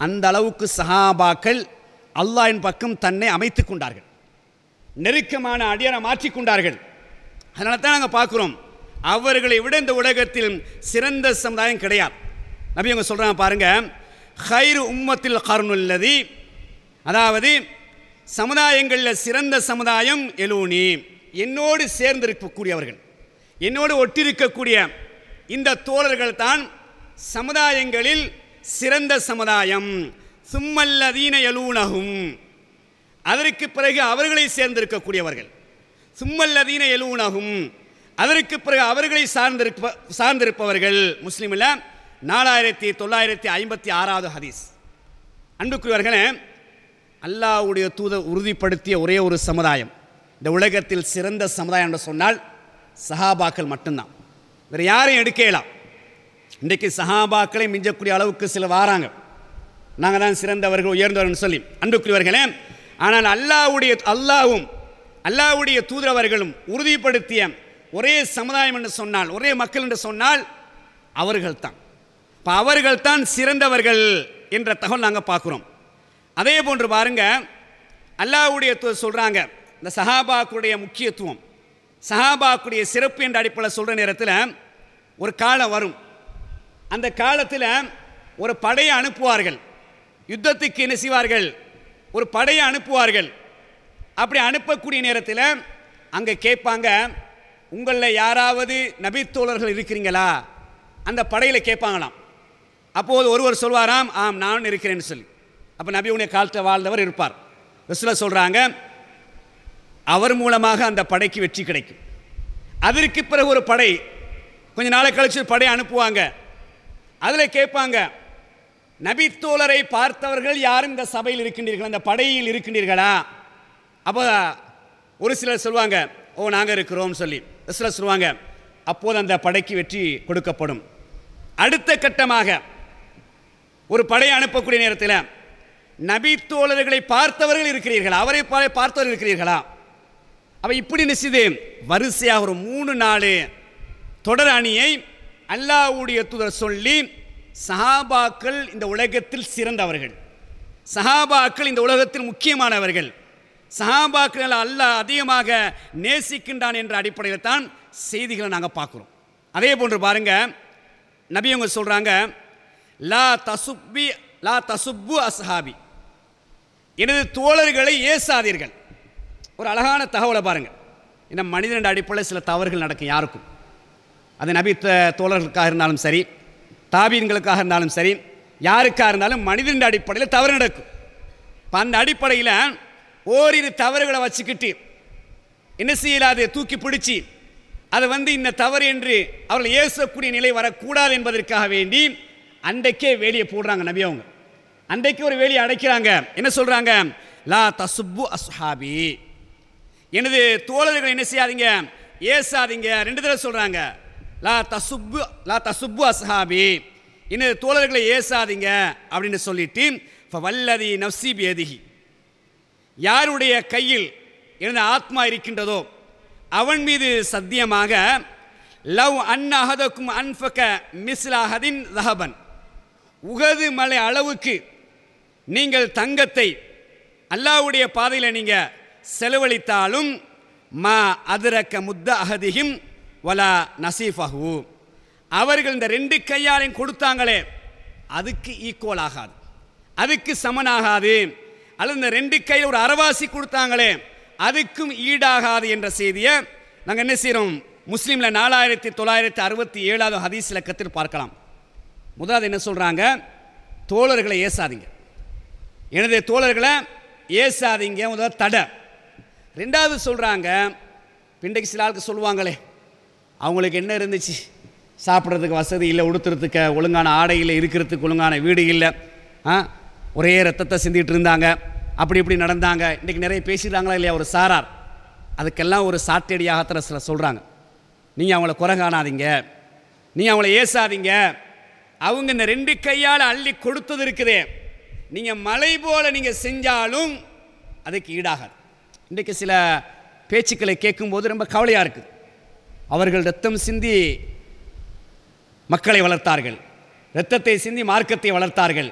அந்த அளவுக்கு சஹாபாக்கள் அல்லாஹ்வின் பக்கம் தன்னை அமைத்து கொண்டார்கள், நெருக்கமான அடியாரை மாற்றிக்கொண்டார்கள். அதனால தான் நாங்கள் பார்க்குறோம், அவர்களை விட இந்த உலகத்தில் சிறந்த சமுதாயம் கிடையாது. நபி அவங்க சொல்கிறாங்க பாருங்க, ஹைரு உம்மத்தில் கர்னுல்லதி, அதாவது சமுதாயங்களில் சிறந்த சமுதாயம் எலூனி, என்னோடு சேர்ந்திருக்கக்கூடியவர்கள், என்னோடு ஒட்டிருக்கக்கூடிய இந்த தோழர்கள் தான் சமுதாயங்களில் சிறந்த சமுதாயம். சும்மல்லதீன எலூனஹும், அதற்கு பிறகு அவர்களை சேர்ந்திருக்கக்கூடியவர்கள். சும்மல்லதீன எலூனஹும், அதற்கு பிறகு அவர்களை சார்ந்திருப்பவர்கள். முஸ்லிமில் 4956வது ஹதீஸ். அன்புக்குரியவர்களே, அல்லாஹ்வுடைய தூதர் உறுதிப்படுத்திய ஒரே ஒரு சமுதாயம், இந்த உலகத்தில் சிறந்த சமுதாயம் என்று சொன்னால் சஹாபாக்கள் மட்டும்தான், வேறு யாரையும் எடுக்கலாம். இன்றைக்கு சஹாபாக்களை மிஞ்சக்கூடிய அளவுக்கு சில வாராங்க, நாங்கள் தான் சிறந்தவர்கள் உயர்ந்தவர்கள் சொல்லி. அன்புக்குரியவர்களே, ஆனால் அல்லாஹ்வும் அல்லாஹ்வுடைய தூதரவர்களும் உறுதிப்படுத்திய ஒரே சமுதாயம் என்று சொன்னால், ஒரே மக்கள் என்று சொன்னால் அவர்கள் தான். இப்போ அவர்கள் தான் சிறந்தவர்கள் என்ற தகவல் நாங்கள் பார்க்குறோம். அதே போன்று பாருங்க, அல்லாஹ்வுடைய தூதர் சொல்கிறாங்க, இந்த சஹாபாக்குடைய முக்கியத்துவம், சஹாபாக்குடைய சிறப்பு என்ற அடிப்படையில் சொல்கிற நேரத்தில் ஒரு காலம் வரும். அந்த காலத்தில் ஒரு படையை அனுப்புவார்கள், யுத்தத்துக்கு என்ன செய்வார்கள், ஒரு படையை அனுப்புவார்கள். அப்படி அனுப்பக்கூடிய நேரத்தில் அங்கே கேட்பாங்க, உங்களில் யாராவது நபித்தோழர்கள் இருக்கிறீங்களா? அந்த படையில் கேட்பாங்களாம். அப்போது ஒருவர் சொல்வாராம், ஆம் நான் இருக்கிறேன்னு சொல்லி. அப்போ நபியுடைய காலத்தை வாழ்ந்தவர் இருப்பார். ரசூலுல்லாஹ் சொல்கிறாங்க, அவர் மூலமாக அந்த படைக்கு வெற்றி கிடைக்கும். அதற்கு பிறகு ஒரு படை, கொஞ்ச நாளை கழிச்சு படை அனுப்புவாங்க. அதில் கேட்பாங்க, நபித்தோழரை பார்த்தவர்கள் யாரும் இந்த சபையில் இருக்கின்றீர்கள், அந்த படையில் இருக்கின்றீர்களா? அப்போ ஒரு சிலர் சொல்லுவாங்க, ஓ நாங்கள் இருக்கிறோம் சொல்லி. ரசூலுல்லாஹ் சொல்லுவாங்க, அப்போது அந்த படைக்கு வெற்றி கொடுக்கப்படும். அடுத்த கட்டமாக ஒரு படையை அனுப்பக்கூடிய நேரத்தில் நபித்தோழர்களை பார்த்தவர்கள் இருக்கிறீர்களா, அவரை பார்த்தவர்கள் இருக்கிறீர்களா? அப்போ இப்படி நிச்சயது வரிசையாக ஒரு 3-4 தொடர் அணியை அல்லாஹ்வுடைய தூதர் சொல்லி, சஹாபாக்கள் இந்த உலகத்தில் சிறந்தவர்கள், சஹாபாக்கள் இந்த உலகத்தில் முக்கியமானவர்கள், சஹாபாக்கள் அல்லாஹ் அதிகமாக நேசிக்கின்றான் என்ற அடிப்படையில் தான் செய்திகளை நாங்கள் பார்க்குறோம். அதே போன்று பாருங்க, நபி அவங்க சொல்கிறாங்க, லா தசுப்பு அஸ்ஹாபி, எனது தோழர்களை ஏசாதீர்கள். ஒரு அழகான தகவலை பாருங்கள். இந்த மனிதன் அடிப்படையில் சில தவறுகள் நடக்கும் யாருக்கும், அது நபி தோழர்களுக்காக இருந்தாலும் சரி, தாபீன்களுக்காக இருந்தாலும் சரி, யாருக்காக இருந்தாலும் மனிதன் அடிப்படையில் தவறு நடக்கும். இப்போ அந்த அடிப்படையில் ஓரிரு தவறுகளை வச்சுக்கிட்டு என்ன செய்யலாது, தூக்கி பிடிச்சி அதை இந்த தவறு என்று அவர்கள் ஏசக்கூடிய நிலை வரக்கூடாது என்பதற்காக வேண்டி அன்றைக்கே வேலியை போடுறாங்க நபி அவங்க. அன்றைக்கு ஒரு வேலியை அடைக்கிறாங்க. என்ன சொல்கிறாங்க, லா தசுப்பு அஸ்ஹாபி, எனது தோழர்கள் என்ன செய்யாதீங்க, ஏசாதீங்க. 2 தடவை சொல்கிறாங்க, லா தசுப்பு அஸ்ஹாபி, எனது தோழர்களை ஏசாதீங்க அப்படின்னு சொல்லிட்டு, வல்லதி நஃப்சி பியதிஹி, யாருடைய கையில் எனது ஆத்மா இருக்கின்றதோ அவன் மீது சத்தியமாக, லவ் அன்ன அஹதக்கும் அன்ஃபக மிஸ்ல அஹதின் ஸஹபன், உகது மலை அளவுக்கு நீங்கள் தங்கத்தை அல்லாஹ்வுடைய பாதையில் நீங்கள் செலவழித்தாலும், மா அதிரக்க முத்த அஹதிஹிம் வலா நசீஃபஹு, அவர்கள் இந்த 2 கையாலையும் கொடுத்தாங்களே அதுக்கு ஈக்குவல் ஆகாது, அதுக்கு சமனாகாது. அல்லது இந்த 2 கையில் ஒரு அரைவாசி கொடுத்தாங்களே அதுக்கும் ஈடாகாது என்ற செய்தியை நாங்கள் என்ன செய்கிறோம்? முஸ்லீமில் 4967 ஹதீஸ் இலக்கத்தில் பார்க்கலாம். முதலாவது என்ன சொல்கிறாங்க? தோழர்களை ஏசாதீங்க, எனது தோழர்களை ஏசாதீங்க, முதல் தடை. ரெண்டாவது சொல்கிறாங்க, பிண்டைக்கு சில ஆளுக்கு சொல்லுவாங்களே, அவங்களுக்கு என்ன இருந்துச்சு, சாப்பிட்றதுக்கு வசதி இல்லை, உடுத்துறதுக்கு ஒழுங்கான ஆடை இல்லை, இருக்கிறதுக்கு ஒழுங்கான வீடு இல்லை, ஒரே ரத்தத்தை சிந்திட்டு இருந்தாங்க, அப்படி இப்படி நடந்தாங்க. இன்றைக்கி நிறைய பேசிடுறாங்களா இல்லையா ஒரு சாரார், அதுக்கெல்லாம் ஒரு சாட்டடியாகத்தான் சில சொல்கிறாங்க. நீங்கள் அவங்கள குறை காணாதீங்க, நீங்கள் அவங்கள ஏசாதீங்க, அவங்க இந்த 2 கையால் அள்ளி கொடுத்தது இருக்குதே, நீங்கள் மலை போல நீங்கள் செஞ்சாலும் அதுக்கு ஈடாகாது. இன்றைக்கு சில பேச்சுக்களை கேட்கும்போது ரொம்ப கவலையாக இருக்குது. அவர்கள் ரத்தம் சிந்தி மக்களை வளர்த்தார்கள், இரத்தத்தை சிந்தி மார்க்கத்தை வளர்த்தார்கள்.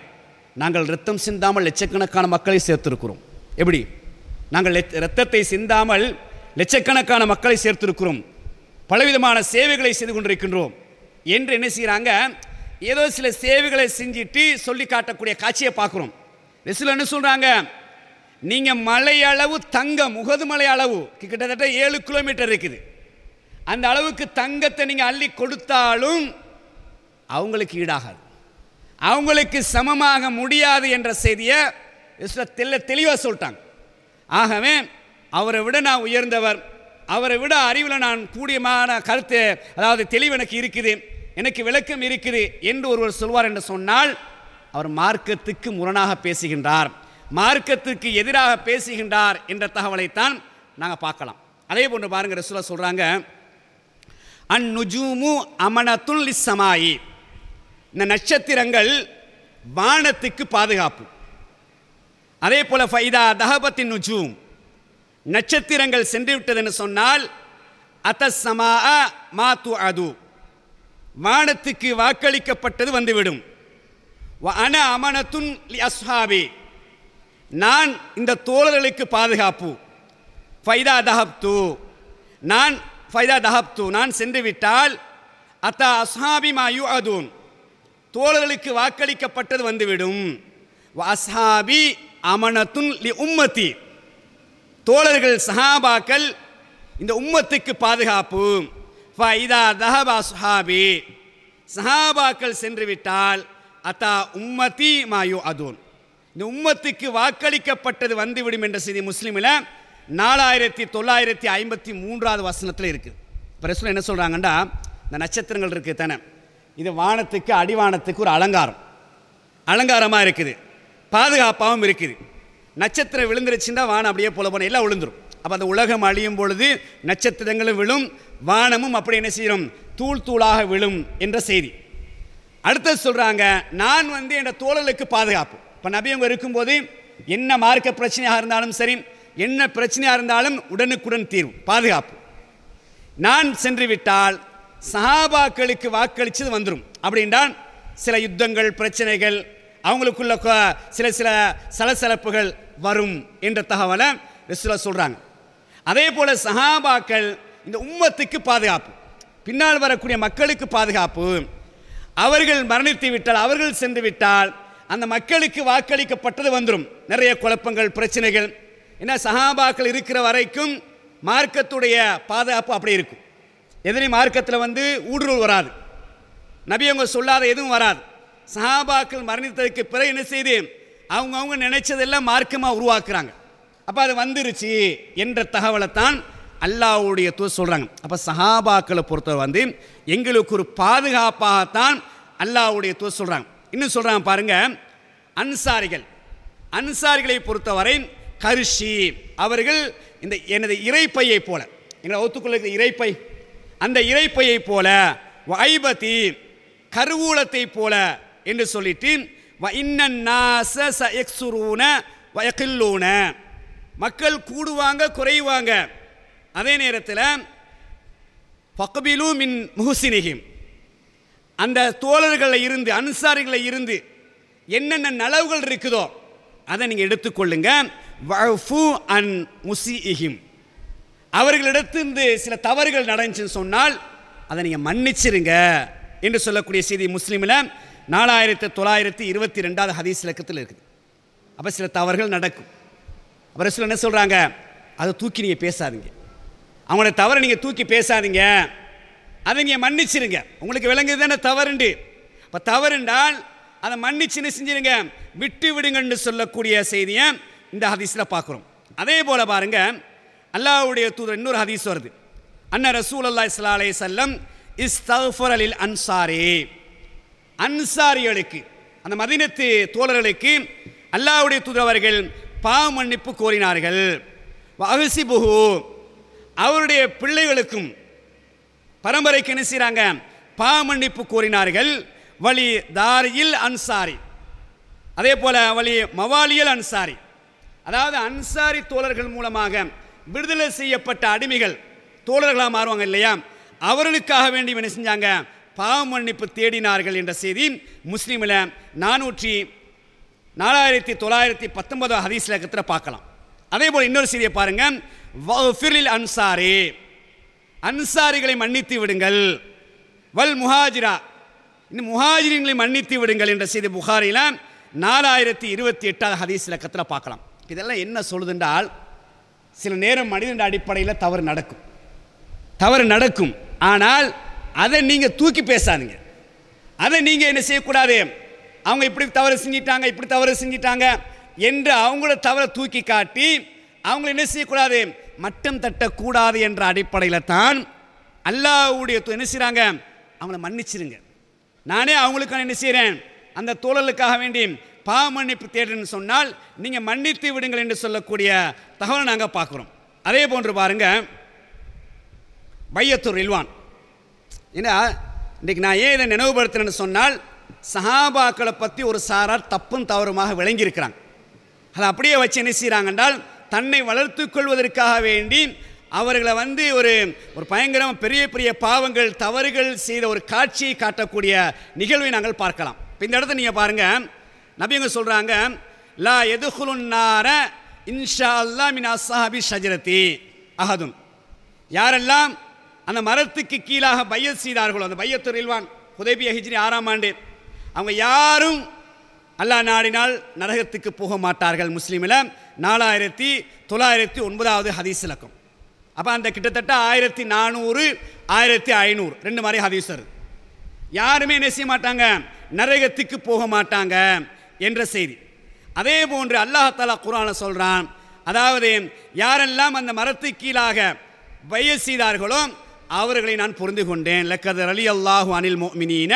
நாங்கள் ரத்தம் சிந்தாமல் லட்சக்கணக்கான மக்களை சேர்த்திருக்கிறோம். எப்படி? நாங்கள் இரத்தத்தை சிந்தாமல் லட்சக்கணக்கான மக்களை சேர்த்திருக்கிறோம், பலவிதமான சேவைகளை செய்து கொண்டிருக்கின்றோம் என்று என்ன செய்கிறாங்க? ஏதோ சில சேவைகளை செஞ்சுட்டு சொல்லி காட்டக்கூடிய காட்சியை பார்க்குறோம். ரசூல் என்ன சொல்கிறாங்க? நீங்கள் மலை அளவு தங்கம், உஹது மலை அளவு கிட்டத்தட்ட 7 கிலோமீட்டர் இருக்குது, அந்த அளவுக்கு தங்கத்தை நீங்கள் அள்ளி கொடுத்தாலும் அவங்களுக்கு ஈடாகாது, அவங்களுக்கு சமமாக முடியாது என்ற செய்தியை தெளிவாக சொல்லிட்டாங்க. ஆகவே அவரை விட நான் உயர்ந்தவர், அவரை விட அறிவில் நான் கூடியமான கருத்து, அதாவது தெளிவு எனக்கு இருக்குது, எனக்கு விளக்கம் இருக்குது என்று ஒருவர் சொல்வார் என்று சொன்னால் அவர் மார்க்கத்துக்கு முரணாக பேசுகின்றார், மார்க்கத்துக்கு எதிராக பேசுகின்றார் என்ற தகவலைத்தான் நாங்கள் பார்க்கலாம். அதே போன்று பாருங்க, ரசூலுல்லாஹ் சொல்கிறாங்க, அந்நுஜூமு அமனத்துல் லிஸ்ஸமாயி, இந்த நட்சத்திரங்கள் வானத்துக்கு பாதுகாப்பு. அதே போல் ஃபைதா தஹபத்தின் நுஜூம், நட்சத்திரங்கள் சென்று விட்டது என்று சொன்னால் அத்தஸ்ஸமா மாத்து அது, வானத்துக்கு வாக்களிக்கப்பட்டது வந்துவிடும். அன அமனத்துன் லி அஸ்ஹாபி, நான் இந்த தோழர்களுக்கு பாதுகாப்பு. ஃபைதா தஹப்து, நான் சென்று விட்டால் அத்தா அஸ்ஹாபி மா யுஅதுன், தோழர்களுக்கு வாக்களிக்கப்பட்டது வந்துவிடும். அஸ்ஹாபி அமனத்துன் லி உம்மத்தி, தோழர்கள் சஹாபாக்கள் இந்த உம்மத்துக்கு பாதுகாப்பு. ஃபைதா தஹப அஸ்ஹாபி, சஹாபாக்கள் சென்று விட்டால் அத்தா உம்மத்தி மா யுஅதுன், இந்த உம்மத்துக்கு வாக்களிக்கப்பட்டது வந்துவிடும் என்ற செய்தி முஸ்லிமில் 4953 வசனத்தில் இருக்குது. இப்போ ரசூல் என்ன சொல்கிறாங்கன்னா, இந்த நட்சத்திரங்கள் இருக்குது தானே, இது வானத்துக்கு அடிவானத்துக்கு ஒரு அலங்காரமாக இருக்குது, பாதுகாப்பாகவும் இருக்குது. நட்சத்திரம் விழுந்துருச்சுன்னா வானம் அப்படியே போல போன எல்லாம் விழுந்துடும். அப்போ அந்த உலகம் அழியும் பொழுது நட்சத்திரங்களும் விழும், வானமும் அப்படி என்ன செய்யும், தூள் தூளாக விழும் என்ற செய்தி. அடுத்தது சொல்கிறாங்க, நான் என் தோழர்களுக்கு பாதுகாப்பு. இப்போ நபி அவங்க இருக்கும்போது என்ன மார்க்க பிரச்சனையாக இருந்தாலும் சரி, என்ன பிரச்சனையாக இருந்தாலும் உடனுக்குடன் தீர்வு, பாதுகாப்பு. நான் சென்று விட்டால் சஹாபாக்களுக்கு வாக்களிச்சது வந்துடும். அப்படின்றால் சில யுத்தங்கள், பிரச்சனைகள், அவங்களுக்குள்ள சில சலசலப்புகள் வரும் என்ற தகவலை ரசூலுல்லாஹ் சொல்கிறாங்க. அதே போல் சஹாபாக்கள் இந்த உம்மத்துக்கு பாதுகாப்பு, பின்னால் வரக்கூடிய மக்களுக்கு பாதுகாப்பு. அவர்கள் மரணித்து விட்டால், அவர்கள் சென்று விட்டால் அந்த மக்களுக்கு வாக்களிக்கப்பட்டது வந்துடும். நிறைய குழப்பங்கள், பிரச்சனைகள். ஏன்னா சஹாபாக்கள் இருக்கிற வரைக்கும் மார்க்கத்துடைய பாதுகாப்பு அப்படி இருக்கும். எதிரையும் மார்க்கத்தில் ஊடுருவல் வராது, நபி அவங்க சொல்லாத எதுவும் வராது. சஹாபாக்கள் மரணித்ததுக்கு பிறகு என்ன செய்து அவங்க நினைச்சதெல்லாம் மார்க்கமாக உருவாக்குறாங்க. அப்போ அது வந்துருச்சு என்ற தகவலை தான் அல்லாஹ்வுடைய தூதர் சொல்கிறாங்க. அப்போ சஹாபாக்களை பொறுத்தவரை எங்களுக்கு ஒரு பாதுகாப்பாகத்தான் அல்லாஹ்வுடைய தூதர் சொல்கிறாங்க. இன்னும் சொல்கிறாங்க பாருங்க, அன்சாரிகளை பொறுத்தவரை கர்ஷி, அவர்கள் இந்த எனது இறைப்பையை போல, எங்களை ஒத்துக்கொள்ள இறைப்பை, அந்த இறைப்பையை போல, வைபதி கருவூலத்தை போல என்று சொல்லிட்டு, மக்கள் கூடுவாங்க, குறைவாங்க. அதே நேரத்தில் ஃபக்பிலு மின் முஹ்சினிஹிம், அந்த தோழர்களில் இருந்து, அன்சாரிகளில் இருந்து என்னென்ன நலவுகள் இருக்குதோ அதை நீங்கள் எடுத்துக்கொள்ளுங்க. வஃபு அன் முஸீஇஹிம், அவர்களிடத்திலிருந்து சில தவறுகள் நடந்துச்சுன்னு சொன்னால் அதை நீங்கள் மன்னிச்சிருங்க என்று சொல்லக்கூடிய செய்தி முஸ்லீமில் 4922 ஹதீஸ் இலக்கத்தில் இருக்குது. அப்போ சில தவறுகள் நடக்கும். அப்புறம் சில என்ன சொல்கிறாங்க, அதை தூக்கி நீங்கள் பேசாதீங்க, அவங்களோட தவறை நீங்கள் தூக்கி பேசாதீங்க, அதை நீங்கள் மன்னிச்சிருங்க. உங்களுக்கு விளங்குது தானே தவறுண்டு. இப்போ தவறுண்டால் அதை மன்னிச்சு என்ன செஞ்சிருங்க, விட்டு விடுங்கன்னு சொல்லக்கூடிய செய்தியை இந்த ஹதீஸில் பார்க்குறோம். அதே போல் பாருங்க, அல்லாஹ்வுடைய தூதர் இன்னொரு ஹதீஸ் வருது. அன்ன ரசூலுல்லாஹி ஸல்லல்லாஹு அலைஹி வஸல்லம் இஸ்தக்ஃபர லில் அன்சாரி, அன்சாரிகளுக்கு, அந்த மதீனத்து தோழர்களுக்கு அல்லாஹ்வுடைய தூதர் அவர்கள் பாவ மன்னிப்பு கோரினார்கள். வஹசிபுஹு, அவருடைய பிள்ளைகளுக்கும் பரம்பரைக்கு என்ன செய்கிறாங்க, பாவ மன்னிப்பு கோரினார்கள். வலி தாரியில் அன்சாரி, அதே போல வலி மவாலியல் அன்சாரி, அதாவது அன்சாரி தோழர்கள் மூலமாக விடுதலை செய்யப்பட்ட அடிமைகள் தோழர்களாக மாறுவாங்க இல்லையா, அவர்களுக்காக வேண்டி என்ன செஞ்சாங்க, பாவ மன்னிப்பு தேடினார்கள் என்ற செய்தி முஸ்லீமில் 4919 ஹதீஸ் இலக்கத்தில் பார்க்கலாம். அதே போல் இன்னொரு செய்தியை பாருங்க, வஃபிரில் அன்சாரி, அன்சாரிகளை மன்னித்து விடுங்கள். வல் முஹாஜிரா, இன்னும் முஹாஜிரின்களை மன்னித்து விடுங்கள் என்ற செய்தி புகாரியில் 4028 ஹதீஸ் இலக்கத்தில் பார்க்கலாம். இதெல்லாம் என்ன சொல்லுதுன்றால், சில நேரம் மனிதன் அடிப்படையில் தவறு நடக்கும், ஆனால் அதை நீங்கள் தூக்கி பேசாதீங்க. அதை நீங்கள் என்ன செய்யக்கூடாது, அவங்க இப்படி தவறு செஞ்சிட்டாங்க என்று அவங்களோட தவறை தூக்கி காட்டி அவங்கள என்ன செய்யக்கூடாது, மட்டம் தட்டக்கூடாது என்ற அடிப்படையில் தான் அல்லாஹ்வுடைய என்ன செய்கிறாங்க, அவங்கள மன்னிச்சிருங்க. நானே அவங்களுக்கான என்ன செய்கிறேன், அந்த தோழர்களுக்காக வேண்டி பாவ மன்னிப்பு தேடுன்னு சொன்னால் நீங்கள் மன்னித்து விடுங்கள் என்று சொல்லக்கூடிய தகவலை நாங்கள் பார்க்குறோம். அதே போன்று பாருங்க, பையத்துர் ரில்வான். ஏன்னா இன்றைக்கி நான் ஏன் இதை நினைவுபடுத்துறேன்னு சொன்னால், சஹாபாக்களை பற்றி ஒரு சாரார் தப்பும் தவறுமாக விளங்கியிருக்கிறாங்க. அதை அப்படியே வச்சு என்ன செய்கிறாங்க என்றால், தன்னை வளர்த்து கொள்வதற்காக வேண்டி அவர்களை ஒரு பயங்கரமாக பெரிய பாவங்கள் தவறுகள் செய்த ஒரு காட்சியை காட்டக்கூடிய நிகழ்வை நாங்கள் பார்க்கலாம். இப்போ இந்த இடத்த நீங்கள் பாருங்கள், நபிங்க சொல்கிறாங்க, லா எதுகுலுன் நார இன்ஷா அல்லா மின் அஸ்ஹாபி ஷஜரத்தி அஹதுன், யாரெல்லாம் அந்த மரத்துக்கு கீழாக பையத் செய்தார்களோ, அந்த பையத்துர் ரில்வான் ஹுதைபியா ஹிஜ்ரி 6ஆம் ஆண்டு, அவங்க யாரும் அல்லாஹ் நாடினால் நரகத்துக்கு போக மாட்டார்கள். முஸ்லீமில் 4909 ஹதீஸ் இலக்கம். அப்போ அந்த கிட்டத்தட்ட 1400 1500 ரெண்டு மாதிரி ஹதீஸ் வருது. யாருமே என்ன செய்ய மாட்டாங்க, நரகத்துக்கு போக மாட்டாங்க என்ற செய்தி. அதே போன்று அல்லாஹ் தஆலா குர்ஆனில் சொல்கிறான், அதாவது யாரெல்லாம் அந்த மரத்துக்கு கீழாக பையத் செய்தார்களோ அவர்களை நான் பொருந்து கொண்டேன். லக்கத் ரலியல்லாஹு அனில் முஃமினீன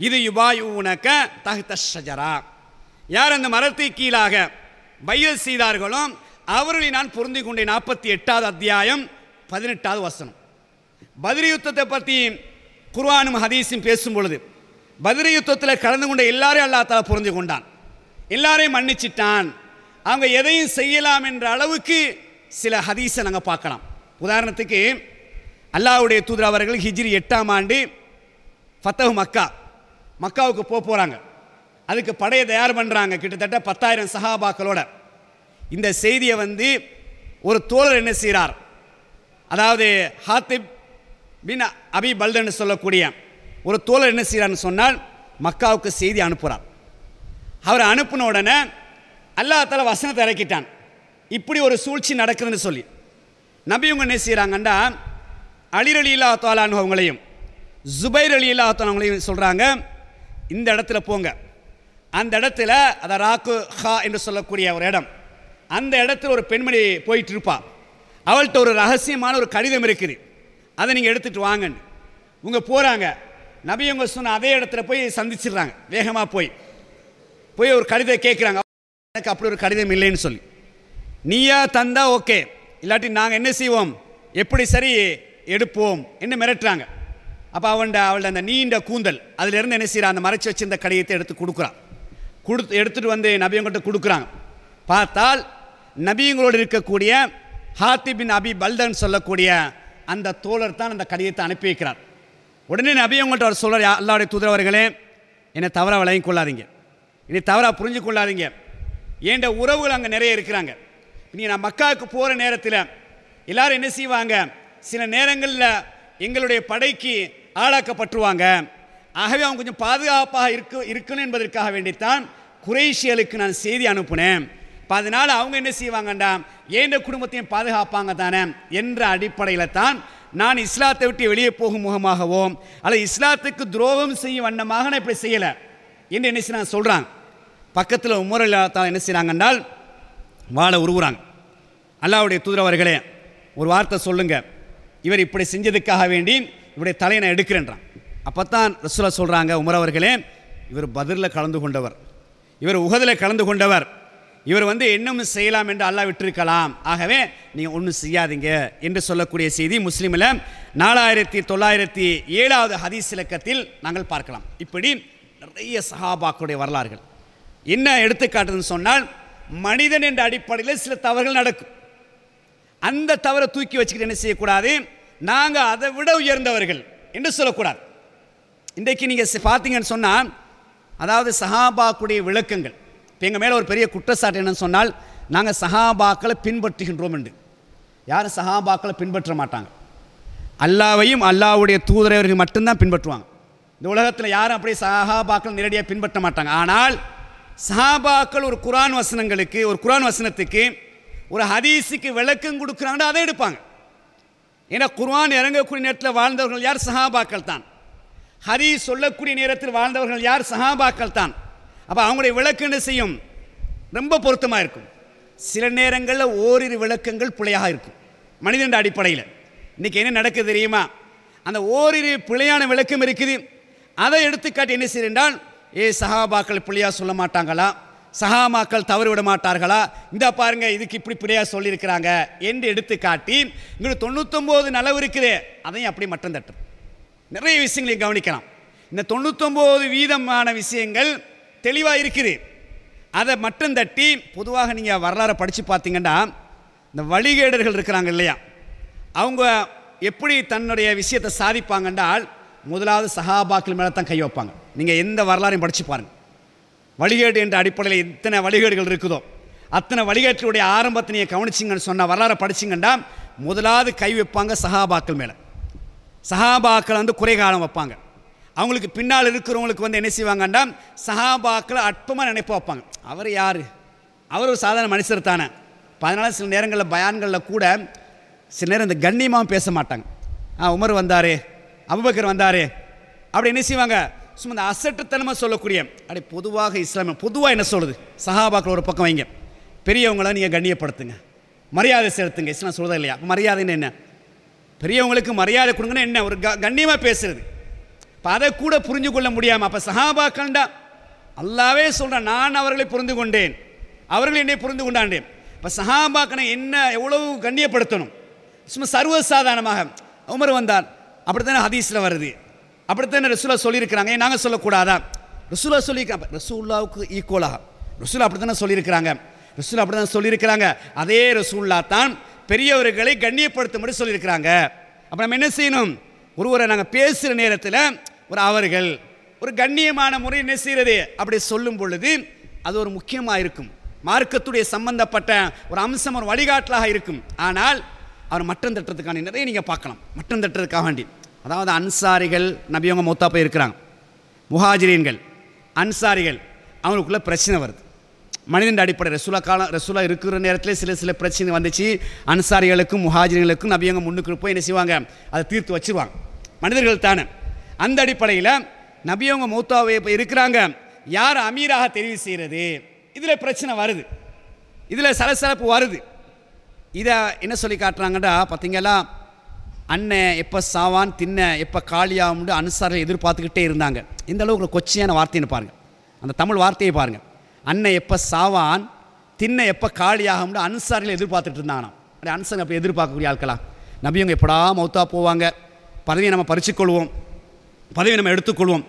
இது யுபாயூனக தஹ்த ஷஜரா, யார் அந்த மரத்துக்கு கீழாக பையத் செய்தார்களோ அவர்களை நான் பொருந்து கொண்டேன். 48வது அத்தியாயம் 18வது வசனம். பத்ர் யுத்தத்தை பற்றி குர்ஆனும் ஹதீஸும் பேசும் பொழுது, பத்ர் யுத்தத்தில் கலந்து கொண்ட எல்லாரையும் அல்லாஹ் தஆலா பொருந்து கொண்டான், எல்லாரையும் மன்னிச்சிட்டான். அவங்க எதையும் செய்யலாம் என்ற அளவுக்கு சில ஹதீஸை நாங்கள் பார்க்கலாம். உதாரணத்துக்கு, அல்லாஹ்வுடைய தூதர் அவர்கள் ஹிஜ்ரி 8ஆம் ஆண்டு ஃபத்தஹ் மக்காவுக்கு போகிறாங்க. அதுக்கு படையை தயார் பண்ணுறாங்க, கிட்டத்தட்ட 10,000 சஹாபாக்களோட. இந்த செய்தியை ஒரு தோழர் என்ன செய்கிறார், அதாவது ஹாத்திப் பின் அபி பல்தன்னு சொல்லக்கூடிய ஒரு தோழர் என்ன செய்கிறார்னு சொன்னால், மக்காவுக்கு செய்தி அனுப்புகிறார். அவர் அனுப்பின உடனே அல்லாஹ் தஆலா வசனத்தை இறக்கிட்டான், இப்படி ஒரு சூழ்ச்சி நடக்குதுன்னு சொல்லி. நபியவங்க என்ன செய்கிறாங்கண்டா, அலி ரலியல்லாஹு தஆலா அன்ஹு அவங்களையும் ஜுபைர் ரலியல்லாஹு தஆலா அவங்களையும் சொல்கிறாங்க, இந்த இடத்துல போங்க. அந்த இடத்துல அதை ராக்கு ஹா என்று சொல்லக்கூடிய ஒரு இடம், அந்த இடத்துல ஒரு பெண்மணி போயிட்டு இருப்பா, அவள்கிட்ட ஒரு ரகசியமான ஒரு கடிதம் இருக்குது, அதை நீங்கள் எடுத்துகிட்டு வாங்கன்னு இவங்க போகிறாங்க. நபியவங்க சொன்ன அதே இடத்துல போய் சந்திச்சிடுறாங்க. வேகமாக போய் ஒரு கடிதம் கேட்குறாங்க. எனக்கு அப்படி ஒரு கடிதம் இல்லைன்னு சொல்லி, நீயா தந்தா ஓகே, இல்லாட்டி நாங்கள் என்ன செய்வோம், எப்படி சரி எடுப்போம் என்று மிரட்டுறாங்க. அப்போ அவள்ட அந்த நீண்ட கூந்தல் அதிலிருந்து என்ன செய்கிறான், அந்த மறைச்சி வச்சிருந்த கடிதத்தை எடுத்துகிட்டு நபியவங்கிட்ட கொடுக்குறாங்க. பார்த்தால் நபியங்களோடு இருக்கக்கூடிய ஹாத்திப் பின் அபி பல்தன் சொல்லக்கூடிய அந்த தோழர் தான் அந்த கடிதத்தை அனுப்பி வைக்கிறார். உடனே நபியவங்கள்ட்ட அவர் சொல்கிறார், அல்லாஹ்வுடைய தூதர் அவர்களே, என்னை தவறாக விளங்கி கொள்ளாதீங்க, என்னை தவறாக புரிஞ்சு கொள்ளாதீங்க, ஏண்ட உறவுகள் அங்கே நிறைய இருக்கிறாங்க. நீங்கள் நான் மக்காவுக்கு போகிற நேரத்தில் எல்லோரும் என்ன செய்வாங்க, சில நேரங்களில் எங்களுடைய படைக்கு ஆளாக்கப்பட்டுருவாங்க, ஆகவே அவங்க கொஞ்சம் பாதுகாப்பாக இருக்கணும் என்பதற்காக வேண்டித்தான் குறைஷிகளுக்கு நான் செய்தி அனுப்புனேன். இப்போ அதனால் அவங்க என்ன செய்வாங்கண்டா, ஏன் குடும்பத்தையும் பாதுகாப்பாங்க தானே என்ற அடிப்படையில் தான் நான் இஸ்லாத்தை விட்டு வெளியே போகும் முகமாகவோ அல்லது இஸ்லாத்துக்கு துரோகம் செய்யும் வண்ணமாக நான் இப்படி செய்யலை என்று என்ன செய்ய சொல்கிறாங்க. பக்கத்தில் உமர் ரலியல்லாஹு என்ன செய்கிறாங்கன்றால் வாழை உருவுறாங்க. அல்லாஹ்வுடைய தூதரவர்களே, ஒரு வார்த்தை சொல்லுங்க, இவர் இப்படி செஞ்சதுக்காக வேண்டி இவருடைய தலையை நான் எடுக்கிறேன்றான். அப்போ தான் ரசூலுல்லாஹ் சொல்கிறாங்க, உமர் அவர்களே, இவர் பத்ரில் கலந்து கொண்டவர், இவர் உஹதில் கலந்து கொண்டவர், இவர் இன்னும் செய்யலாம் என்று அல்லாஹ் விட்டிருக்கலாம், ஆகவே நீங்கள் ஒன்றும் செய்யாதீங்க என்று சொல்லக்கூடிய செய்தி முஸ்லீமில் 4907 ஹதீஸ் இலக்கத்தில் நாங்கள் பார்க்கலாம். இப்படி நிறைய சஹாபாக்களுடைய வரலாறுகள் என்ன எடுத்துக்காட்டுன்னு சொன்னால், மனிதன் என்ற அடிப்படையில் சில தவறுகள் நடக்கும். அந்த தவறை தூக்கி வச்சுக்கிட்டு என்ன செய்யக்கூடாது, நாங்கள் அதை விட உயர்ந்தவர்கள் என்று சொல்லக்கூடாது. இன்றைக்கு நீங்கள் பார்த்தீங்கன்னு சொன்னால், அதாவது சஹாபாக்குடைய விளக்கங்கள், இப்போ எங்கள் மேலே ஒரு பெரிய குற்றச்சாட்டு என்னன்னு சொன்னால், நாங்கள் சஹாபாக்களை பின்பற்றுகின்றோம் என்று. யாரும் சஹாபாக்களை பின்பற்ற மாட்டாங்க. அல்லாவையும் அல்லாவுடைய தூதரவர்கள் மட்டும்தான் பின்பற்றுவாங்க. இந்த உலகத்தில் யாரும் அப்படியே சஹாபாக்கள் நேரடியாக பின்பற்ற மாட்டாங்க. ஆனால் சஹாபாக்கள் ஒரு குர்ஆன் வசனங்களுக்கு, ஒரு குர்ஆன் வசனத்துக்கு, ஒரு ஹதீஸுக்கு விளக்கம் கொடுக்குறாங்கன்னா அதை எடுப்பாங்க. ஏன்னா குர்ஆன் இறங்கக்கூடிய நேரத்தில் வாழ்ந்தவர்கள் யார்? சஹாபாக்கள் தான். ஹதீஸ் சொல்லக்கூடிய நேரத்தில் வாழ்ந்தவர்கள் யார்? சஹாபாக்கள் தான். அப்போ அவங்களுடைய விளக்கம் என்ன செய்யும்? ரொம்ப பொருத்தமாக இருக்கும். சில நேரங்களில் ஓரிரு விளக்கங்கள் பிழையாக இருக்கும் மனிதன் அடிப்படையில். இன்றைக்கி என்ன நடக்குது தெரியுமா? அந்த ஓரிரு பிழையான விளக்கம் இருக்குது, அதை எடுத்துக்காட்டி என்ன செய்யறால், சஹாபாக்கள் பிழையாக சொல்ல மாட்டாங்களா, சஹாபாக்கள் தவறு விட மாட்டார்களா, இந்த பாருங்க இதுக்கு இப்படி பிழையாக சொல்லியிருக்கிறாங்க என்று எடுத்துக்காட்டி இங்கே 99 நலவு இருக்குது, அதையும் அப்படி மட்டம் தட்டு. நிறைய விஷயங்களை கவனிக்கலாம். இந்த 99% விஷயங்கள் தெளிவாக இருக்குது, அதை மட்டும் தட்டி பொதுவாக நீங்கள் வரலாறை படித்து பார்த்தீங்கன்னா, இந்த வழிகேடர்கள் இருக்கிறாங்க இல்லையா, அவங்க எப்படி தன்னுடைய விஷயத்தை சாதிப்பாங்கன்றால் முதலாவது சஹாபாக்கள் மேலே தான் கை வைப்பாங்க. நீங்கள் எந்த வரலாறையும் படித்து பாருங்கள். வழிகேடு என்ற அடிப்படையில் இத்தனை வழிகேடுகள் இருக்குதோ அத்தனை வழிகேட்டுடைய ஆரம்பத்தை நீங்கள் கவனிச்சிங்கன்னு சொன்னால், வரலாறை படிச்சிங்கன்னா முதலாவது கை வைப்பாங்க சஹாபாக்கள் மேலே. சஹாபாக்கள் குறை காலம் வைப்பாங்க. அவங்களுக்கு பின்னால் இருக்கிறவங்களுக்கு என்ன செய்வாங்கன்னா, சஹாபாக்களை அற்பமாக நினைப்ப வைப்பாங்க. அவர் யார்? அவர் ஒரு சாதாரண மனுஷர் தானே. அதனால் சில நேரங்களில் பயான்களில் கூட சில நேரம் இந்த கண்ணியமாக பேச மாட்டாங்க. உமர் வந்தார், அபூபக்கர் வந்தார், அப்படி என்ன செய்வாங்க, சும்மா இந்த அசட்டுத்தனமாக சொல்லக்கூடிய, அப்படி பொதுவாக இஸ்லாமிய பொதுவாக என்ன சொல்லுது, சஹாபாக்கள் ஒரு பக்கம் வைங்க, பெரியவங்களை நீங்கள் கண்ணியப்படுத்துங்க, மரியாதை செலுத்துங்க. இஸ்லாம் சொல்கிறதா இல்லையா? மரியாதைன்னு என்ன? பெரியவங்களுக்கு மரியாதை கொடுங்கன்னா என்ன? ஒரு கண்ணியமாக பேசுறது. இப்போ அதை கூட புரிஞ்சு கொள்ள முடியாமல், அப்போ சஹாபாக்கள்டா அல்லாவே சொல்கிறேன், நான் அவர்களை புரிந்து கொண்டேன், அவர்கள் என்னை புரிந்து கொண்டாண்டேன். இப்போ சஹாபாக்களை என்ன எவ்வளவு கண்ணியப்படுத்தணும். சும்மா சர்வசாதாரணமாக உமர் வந்தார், அப்படித்தானே ஹதீஸில் வருது, அப்படித்தானே ரசூலுல்லாஹ் சொல்லியிருக்கிறாங்க, நாங்கள் சொல்லக்கூடாதா? ரசூலுல்லாஹ் சொல்லியிருக்காங்க, ரசூலுல்லாஹ்வுக்கு ஈக்குவலாக ரசூலுல்லாஹ் அப்படி தானே சொல்லியிருக்கிறாங்க, ரசூலுல்லாஹ் அப்படி தான் சொல்லியிருக்கிறாங்க. அதே ரசூலுல்லாஹ் தான் பெரியவர்களை கண்ணியப்படுத்தும்படி சொல்லியிருக்கிறாங்க. அப்போ நம்ம என்ன செய்யணும்? ஒருவரை நாங்கள் பேசுகிற நேரத்தில் அவர்கள் ஒரு கண்ணியமான முறை என்ன செய்கிறது அப்படி சொல்லும் பொழுது அது ஒரு முக்கியமாக இருக்கும், மார்க்கத்துடைய சம்பந்தப்பட்ட ஒரு அம்சம், ஒரு வழிகாட்டலாக இருக்கும். ஆனால் அவர் மட்டம் தட்டுறதுக்கான நிறைய நீங்கள் பார்க்கலாம். மட்டம் தட்டுறதுக்காக வேண்டி, அதாவது அன்சாரிகள் நபியவங்க மௌத்தா போய் இருக்கிறாங்க, முஹாஜிரீன்கள் அன்சாரிகள், அவங்களுக்குள்ள பிரச்சனை வருது. மனிதன் அடிப்படை ரசூலா இருக்கிற நேரத்தில் சில பிரச்சனை வந்துச்சு. அன்சாரிகளுக்கும் முஹாஜிர்களுக்கும் நபியவங்க முன்னுக்கு போய் என்ன செய்வாங்க, அதை தீர்த்து வச்சுருவாங்க. மனிதர்கள் தானே. அந்த அடிப்படையில் நபியவங்க மௌத்தாவை இப்போ இருக்கிறாங்க, யார் அமீராக தெரிவு செய்கிறது, இதில் பிரச்சனை வருது, இதில் சலசலப்பு வருது. இதை என்ன சொல்லி காட்டுறாங்கடா, பார்த்தீங்களா, அண்ணன் எப்போ சாவான் தின்ன எப்போ காலியாகும்னு அன்சாரிகள் எதிர்பார்த்துக்கிட்டே இருந்தாங்க. இந்த அளவுக்கு கொச்சையான வார்த்தைன்னு பாருங்கள், அந்த தமிழ் வார்த்தையை பாருங்கள். அண்ணன் எப்போ சாவான் தின்ன எப்போ காலியாகும்னு அன்சாரிகள் எதிர்பார்த்துட்டு இருந்தாங்கண்ணா. அப்படி அன்சாரி அப்போ எதிர்பார்க்கக்கூடிய ஆட்களா? நபியவங்க எப்படா மௌத்தா போவாங்க, பதவியை நம்ம பறிச்சுக்கொள்வோம், பதவியை நம்ம எடுத்துக்கொள்வோம்,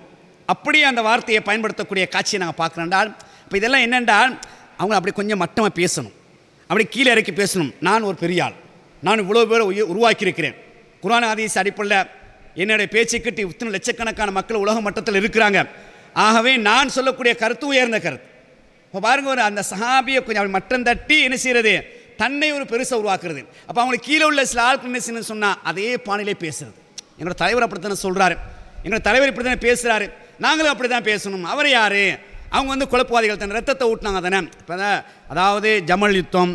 அப்படியே அந்த வார்த்தையை பயன்படுத்தக்கூடிய காட்சியை நாங்கள் பார்க்குறோண்டால். இப்போ இதெல்லாம் என்னென்றால் அவங்க அப்படி கொஞ்சம் மட்டமாக பேசணும், அப்படி கீழே இறக்கி பேசணும். நான் ஒரு பெரிய ஆள், நான் இவ்வளோ பேரை உருவாக்கியிருக்கிறேன், குர்ஆன் ஹதீஸ் அடிப்படையில் என்னுடைய பேச்சை கட்டி இத்தனை லட்சக்கணக்கான மக்கள் உலக மட்டத்தில் இருக்கிறாங்க, ஆகவே நான் சொல்லக்கூடிய கருத்து உயர்ந்த கருத்து. இப்போ பாருங்க, ஒரு அந்த சஹாபியை கொஞ்சம் அப்படி மட்டம் தட்டி என்ன செய்கிறது, தன்னை ஒரு பெருசாக உருவாக்குறது. அப்போ அவங்களுக்கு கீழே உள்ள சில ஆட்கள் என்ன செய்யணும்னு சொன்னால் அதே பாணியிலே பேசுறது. என்னோட தலைவர் அப்படித்தானே சொல்கிறாரு, எங்கள் தலைவர் இப்படி தானே பேசுகிறாரு, நாங்களும் அப்படி தான் பேசணும், அவர் யார்? அவங்க வந்து குழப்பவாதிகள் தானே, ரத்தத்தை ஊட்டினாங்க தானே. இப்போ அதாவது ஜமல் யுத்தம்,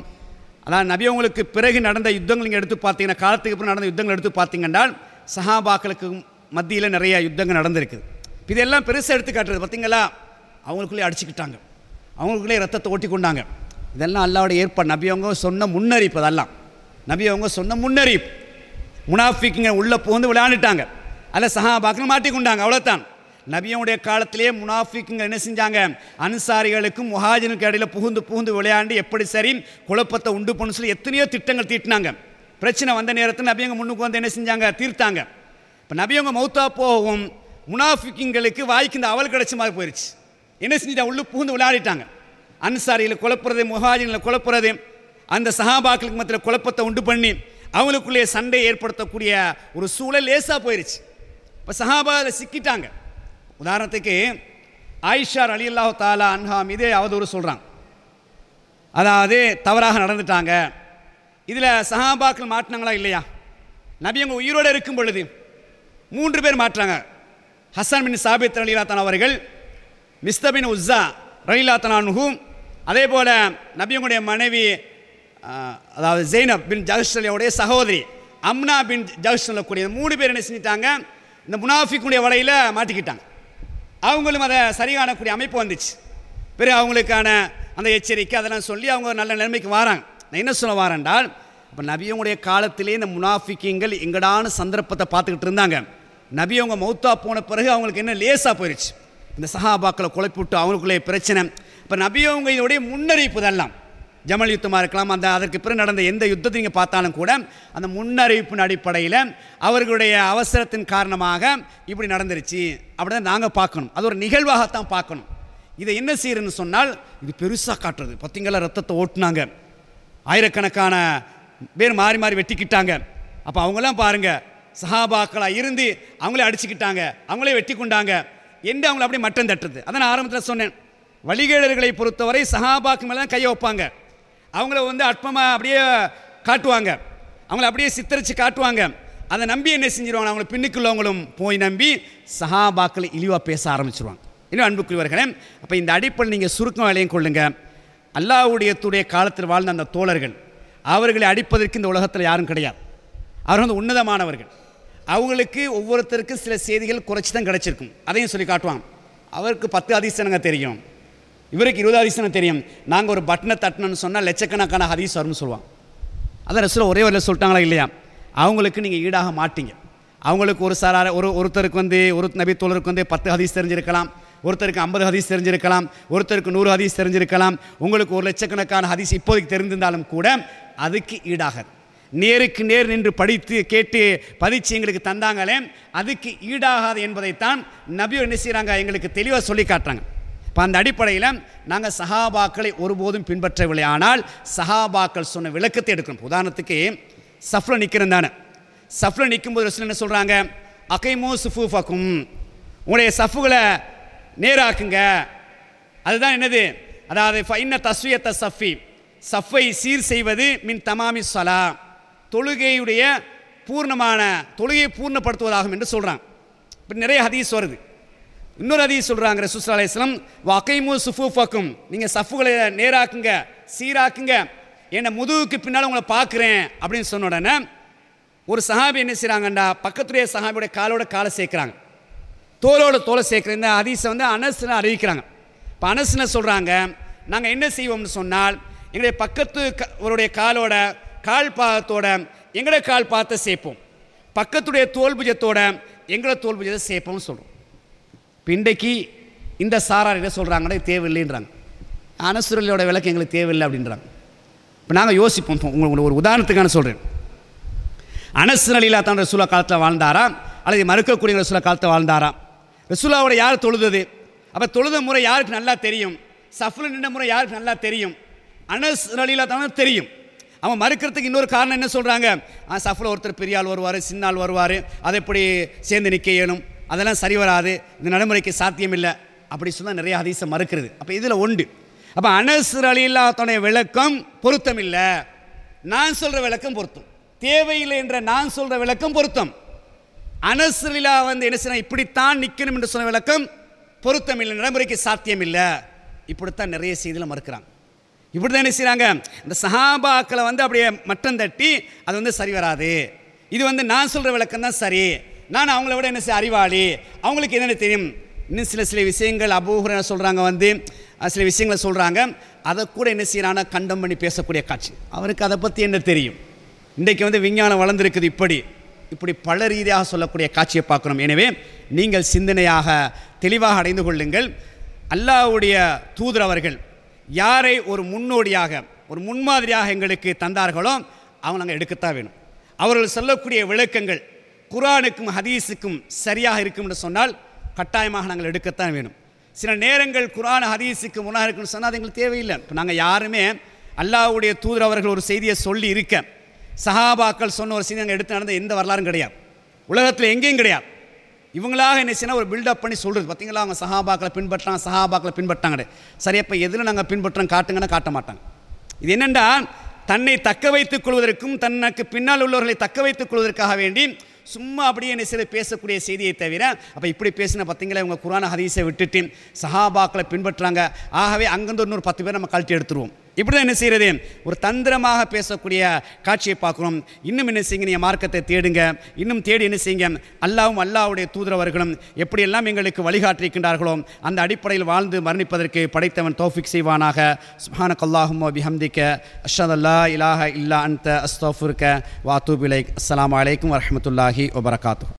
அதாவது நபி அவங்களுக்கு பிறகு நடந்த யுத்தங்கள் நீங்கள் எடுத்து பார்த்தீங்கன்னா, காலத்துக்கு அப்புறம் நடந்த யுத்தங்கள் எடுத்து பார்த்தீங்கன்னா சஹாபாக்களுக்கு மத்தியில் நிறைய யுத்தங்கள் நடந்திருக்குது. இதெல்லாம் பெருசாக எடுத்து காட்டுறது பார்த்தீங்களா, அவங்களுக்குள்ளே அடிச்சுக்கிட்டாங்க, அவங்களுக்குள்ளே ரத்தத்தை ஓட்டி கொண்டாங்க. இதெல்லாம் அல்லாஹ்வுடைய ஏற்பாடு, நபி அவங்க சொன்ன முன்னறிப்பு. அதெல்லாம் நபி அவங்க சொன்ன முன்னறிப்பு. முனாஃபிக்குங்க உள்ளே புகுந்து விளையாண்டுட்டாங்க, அதில் சஹாபாக்கள் மாட்டிக்கொண்டாங்க, அவ்வளோதான். நபியோடைய காலத்திலே முனாஃபிக்குங்க என்ன செஞ்சாங்க, அன்சாரிகளுக்கும் முஹாஜினுக்கு இடையில் புகுந்து விளையாண்டு எப்படி சரி குழப்பத்தை உண்டு பண்ணு சொல்லி எத்தனையோ திட்டங்கள் தீட்டினாங்க. பிரச்சனை வந்த நேரத்தில் நபியவங்க முன்னுக்கு வந்து என்ன செஞ்சாங்க, தீர்த்தாங்க. இப்போ நபியவங்க மௌத்தா போகவும் முனாஃபிக்குங்களுக்கு வாய்க்கு இந்த அவல் கிடைச்ச மாதிரி போயிடுச்சு. என்ன செஞ்சுட்டா, உள்ளே புகுந்து விளையாடிட்டாங்க. அன்சாரியில் குழப்புறது, முஹாஜினில் குழப்புறது, அந்த சஹாபாக்களுக்கு மத்தியில் குழப்பத்தை உண்டு பண்ணி அவங்களுக்குள்ளே சண்டை ஏற்படுத்தக்கூடிய ஒரு சூழல் லேசாக போயிடுச்சு. இப்போ சஹாபாவில் சிக்கிட்டாங்க. உதாரணத்துக்கு ஆயிஷா ரலியல்லாஹு தஆலா அன்ஹா மீதே அவதூறு சொல்கிறாங்க, அதாவது தவறாக நடந்துட்டாங்க. இதில் சஹாபாக்கள் மாட்டினாங்களா இல்லையா? நபி அவங்க உயிரோடு இருக்கும் பொழுது 3 பேர் மாட்டுறாங்க. ஹசன் பின் சாபித் ரலியல்லாஹு தஆலா அவர்கள், மிஸ்தா பின் உஸ்ஸா ரலியல்லாஹு தஆலா அன்ஹு, அதே போல் நபியங்களுடைய மனைவி அதாவது ஜெய்னப் பின் ஜஹ்ஷுடைய சகோதரி அம்னா பின் ஜஹ்ஷ் சொல்லக்கூடிய 3 பேர் என்ன செஞ்சிட்டாங்க, இந்த முனாஃபிக்குடைய வலையில் மாட்டிக்கிட்டாங்க. அவங்களும் அதை சரி காணக்கூடிய அமைப்பு வந்துச்சு. பிறகு அவங்களுக்கான அந்த எச்சரிக்கை அதெல்லாம் சொல்லி அவங்க நல்ல நிலைமைக்கு வராங்க. நான் என்ன சொல்ல வரேன்டால், இப்போ நபியவங்களுடைய காலத்திலே இந்த முனாஃபிக்குங்கள் எங்கடான சந்தர்ப்பத்தை பார்த்துக்கிட்டு இருந்தாங்க. நபியவங்க மௌத்தா போன பிறகு அவங்களுக்கு என்ன லேசாக போயிடுச்சு, இந்த சஹாபாக்களை குழப்பிவிட்டு அவங்களுக்குள்ளே பிரச்சனை. இப்போ நபியவங்க இதோடைய முன்னறிவிப்பு இதெல்லாம், ஜமல் யுத்தமாக இருக்கலாம், அந்த அதற்கு பிறகு நடந்த எந்த யுத்தத்தை நீங்கள் பார்த்தாலும் கூட அந்த முன்னறிவிப்பின் அடிப்படையில் அவர்களுடைய அவசரத்தின் காரணமாக இப்படி நடந்துருச்சு அப்படி தான் நாங்கள் பார்க்கணும். அது ஒரு நிகழ்வாகத்தான் பார்க்கணும். இதை என்ன செய்யறதுன்னு சொன்னால் இது பெருசாக காட்டுறது. பார்த்தீங்களா, ரத்தத்தை ஓட்டுனாங்க, ஆயிரக்கணக்கான பேர் மாறி மாறி வெட்டிக்கிட்டாங்க. அப்போ அவங்களாம் பாருங்கள், சஹாபாக்களாக இருந்து அவங்களே அடிச்சுக்கிட்டாங்க, அவங்களே வெட்டி கொண்டாங்க என்று அவங்கள அப்படியே மட்டம் தட்டுறது. அதை நான் ஆரம்பத்தில் சொன்னேன், வழிகேடர்களை பொறுத்தவரை சஹாபாக்கு மேலே தான் கையை வைப்பாங்க, அவங்கள வந்து அற்பமாக அப்படியே காட்டுவாங்க, அவங்கள அப்படியே சித்தரித்து காட்டுவாங்க. அதை நம்பி என்ன செஞ்சிருவாங்க, அவங்கள பின்னுக்குள்ளவங்களும் போய் நம்பி சஹாபாக்களை இழிவாக பேச ஆரம்பிச்சிருவாங்க. இன்னும் அன்புக்குரியவர்களே, அப்போ இந்த அடிப்படை நீங்கள் சுருக்கம் வேலையும் கொள்ளுங்க. அல்லாஹ்வுடைய காலத்தில் வாழ்ந்த அந்த தோழர்கள், அவர்களை அடிப்பதற்கு இந்த உலகத்தில் யாரும் கிடையாது. அவர்கள் வந்து உன்னதமானவர்கள். அவங்களுக்கு ஒவ்வொருத்தருக்கும் சில செய்திகள் குறைச்சி தான் கிடச்சிருக்கும், அதையும் சொல்லி காட்டுவாங்க. அவருக்கு 10 ஹதீஸ் தெரியும், இவருக்கு 20 ஹதீஸ் தெரியும். நாங்கள் ஒரு பட்டனை தட்டணும்னு சொன்னால் லட்சக்கணக்கான ஹதீஸ் வரும்னு சொல்லுவாங்க. அதை ரசூல் ஒரே வரையில் சொல்லிட்டாங்களா இல்லையா? அவங்களுக்கு நீங்கள் ஈடாக மாட்டீங்க. அவங்களுக்கு ஒருத்தருக்கு வந்து ஒரு நபி தோழருக்கு வந்து 10 ஹதீஸ் தெரிஞ்சிருக்கலாம், ஒருத்தருக்கு 50 ஹதீஸ் தெரிஞ்சிருக்கலாம், ஒருத்தருக்கு 100 ஹதீஸ் தெரிஞ்சிருக்கலாம். உங்களுக்கு 1 லட்சக்கணக்கான ஹதீஸ் இப்போதைக்கு தெரிந்திருந்தாலும் கூட அதுக்கு ஈடாகாது. நேருக்கு நேர் நின்று படித்து கேட்டு பதிச்சு எங்களுக்கு தந்தாங்களே, அதுக்கு ஈடாகாது என்பதைத்தான் நபி என்ன செய்கிறாங்க, எங்களுக்கு தெளிவாக சொல்லி காட்டுறாங்க. இப்போ அந்த அடிப்படையில் நாங்கள் சஹாபாக்களை ஒருபோதும் பின்பற்றவில்லை. ஆனால் சஹாபாக்கள் சொன்ன விளக்கத்தை எடுக்கணும். உதாரணத்துக்கு சஃப்ல நிற்கிறேன் தானே, சஃப்ல நிற்கும்போது ரசூல் என்ன சொல்கிறாங்க, அகைமோ சுஃபூஃபக்கும், உங்களுடைய சஃப்புகளை நேராக்குங்க. அதுதான் என்னது, அதாவது ஃபைன்ன தஸ்வியத்த சஃபி, சஃபை சீர் செய்வது மின் தமாமி ஸலா, தொழுகையுடைய தொழுகையை பூர்ணப்படுத்துவதாகும் என்று சொல்கிறாங்க. இப்போ நிறைய ஹதீஸ் வருது. இன்னொரு ஹதீஸ் சொல்கிறாங்க, ரசூல் ஸல்லல்லாஹு அலைஹி வஸல்லம் வகைமு சுஃபூஃபக்கும், நீங்கள் சஃப்புகளை நேராக்குங்க, சீராக்குங்க, என்னை முதுகுக்கு பின்னால் உங்களை பார்க்குறேன் அப்படின்னு சொன்ன உடனே ஒரு சஹாபி என்ன செய்கிறாங்கண்டா, பக்கத்துடைய சஹாபியோட காலை சேர்க்குறாங்க, தோளோட தோலை சேர்க்குற இந்த ஹதீஸை வந்து அனஸ்ன்னு அறிவிக்கிறாங்க. இப்போ அனஸ்ன்னு சொல்கிறாங்க, நாங்கள் என்ன செய்வோம்னு சொன்னால் எங்களுடைய பக்கத்து அவருடைய காலோட கால் பாகத்தோட எங்களோட கால் பாகத்தை சேர்ப்போம், பக்கத்துடைய தோல்புஜத்தோட எங்களோட தோல்புஜத்தை சேர்ப்போம்னு சொல்கிறோம். இப்போ இன்றைக்கு இந்த சாரார் என்ன சொல்கிறாங்கன்னா தேவையில்லைன்றாங்க, அனசுரலோட விளக்கு எங்களுக்கு தேவையில்லை அப்படின்றாங்க. இப்போ நாங்கள் யோசிப்போம். உங்களுக்கு ஒரு உதாரணத்துக்கான சொல்கிறேன். அனசுரலிலா தான் ரசூலா காலத்தில் வாழ்ந்தாரா அல்லது மறுக்கக்கூடிய ரசூலா காலத்தில் வாழ்ந்தாரா? ரசூலாவோட யார் தொழுதது? அப்போ தொழுத முறை யாருக்கு நல்லா தெரியும்? சஃப்ல நின்ற முறை யாருக்கு நல்லா தெரியும்? அனஸ் ரலியல்லாஹு தான் தெரியும். அவன் மறுக்கிறதுக்கு இன்னொரு காரணம் என்ன சொல்கிறாங்க, சஃப்ல ஒருத்தர் பெரிய ஆள் வருவார், சின்ன ஆள் வருவார், அதை எப்படி சேர்ந்து நிற்க இயலும், அதெல்லாம் சரி வராது, இந்த நடைமுறைக்கு சாத்தியம் இல்லை அப்படி சொன்னால் நிறைய ஹதீஸை மறுக்கிறது. அப்போ இதில் உண்டு. அப்போ அனஸ் ரலியல்லாஹு விளக்கம் பொருத்தம் இல்லை, நான் சொல்கிற விளக்கம் பொருத்தம். தேவையில்லை என்ற நான் சொல்கிற விளக்கம் பொருத்தம். அனஸ்ரிலா வந்து என்ன செய்யணும், இப்படித்தான் நிற்கணும் என்று சொன்ன விளக்கம் பொருத்தமில்லை, நடைமுறைக்கு சாத்தியமில்லை. இப்படித்தான் நிறைய செய்தியில் மறுக்கிறாங்க. இப்படி தான் என்ன செய்கிறாங்க, இந்த சஹாபாக்களை வந்து அப்படியே மட்டம் தட்டி அது வந்து சரி வராது, இது வந்து நான் சொல்கிற விளக்கம் தான் சரி, நான் அவங்கள விட என்ன செய்ய அறிவாளி, அவங்களுக்கு என்னென்ன தெரியும். இன்னும் சில விஷயங்கள் அபூ ஹுரைரா சொல்கிறாங்க, வந்து சில விஷயங்களை சொல்கிறாங்க, அதை கூட என்ன செய்யறானா கண்டம் பண்ணி பேசக்கூடிய காட்சி. அவருக்கு அதை பற்றி என்ன தெரியும். இன்றைக்கு வந்து விஞ்ஞானம் வளர்ந்துருக்குது, இப்படி பல ரீதியாக சொல்லக்கூடிய காட்சியை பார்க்கணும். எனவே நீங்கள் சிந்தனையாக தெளிவாக அடைந்து கொள்ளுங்கள். அல்லாஹ்வுடைய தூதர் அவர்கள் யாரை ஒரு முன்னோடியாக ஒரு முன்மாதிரியாக எங்களுக்கு தந்தார்களோ அவங்க நாங்கள் எடுக்கத்தான் வேணும். அவர்கள் சொல்லக்கூடிய விளக்கங்கள் குர்ஆனுக்கும் ஹதீஸுக்கும் சரியாக இருக்கும் என்று சொன்னால் கட்டாயமாக நாங்கள் எடுக்கத்தான் வேணும். சில நேரங்கள் குர்ஆன் ஹதீஸுக்கு முன்னாக இருக்குன்னு சொன்னால் அது எங்களுக்கு தேவையில்லை. இப்போ நாங்கள் யாருமே அல்லாஹ்வுடைய தூதர் அவர்கள் ஒரு செய்தியை சொல்லி இருக்க சஹாபாக்கள் சொன்ன ஒரு செய்தி நாங்கள் எடுத்து நடந்த எந்த வரலாறும் கிடையாது, உலகத்தில் எங்கேயும் கிடையாது. இவங்களாக என்ன செய்யணும், ஒரு பில்டப் பண்ணி சொல்கிறது, பார்த்தீங்களா அவங்க சஹாபாக்களை பின்பற்றாங்க. சரி, அப்போ எதில் நாங்கள் பின்பற்றோம் காட்டுங்கன்னா காட்ட மாட்டாங்க. இது என்னென்னா தன்னை தக்க வைத்துக் கொள்வதற்கும் தனக்கு பின்னால் உள்ளவர்களை தக்க வைத்துக் கொள்வதற்காக வேண்டி சும்மா அப்படியே என்ன செய்ய பேசக்கூடிய செய்தியை தவிர, அப்போ இப்படி பேசின பார்த்தீங்களா இவங்க குர்ஆன் ஹதீஸை விட்டுட்டு சஹாபாக்களை பின்பற்றுறாங்க, ஆகவே அங்கேருந்து இன்னொரு 10 பேர் நம்ம கழட்டி எடுத்துருவோம். இப்படி தான் என்ன செய்கிறது, ஒரு தந்திரமாக பேசக்கூடிய காட்சியை பார்க்குறோம். இன்னும் என்ன செய்யுங்க, நீங்கள் மார்க்கத்தை தேடுங்க, இன்னும் தேடி என்ன செய்யுங்க, அல்லாஹ்வும் அல்லாஹ்வுடைய தூதரவர்களும் எப்படியெல்லாம் எங்களுக்கு வழிகாட்டிருக்கின்றார்களோ அந்த அடிப்படையில் வாழ்ந்து மரணிப்பதற்கு படைத்தவன் தௌஃபீக் செய்வானாக. சுப்ஹானக்கல்லாஹும்ம பிஹம்திக அஷ்ஹது அல்லா இலாஹ இல்லா அன்த அஸ்தக்ஃபிருக வ அத்தூபு இலைக். அஸ்ஸலாமு அலைக்கும் வரஹ்மத்துல்லாஹி வபரகாத்துஹு.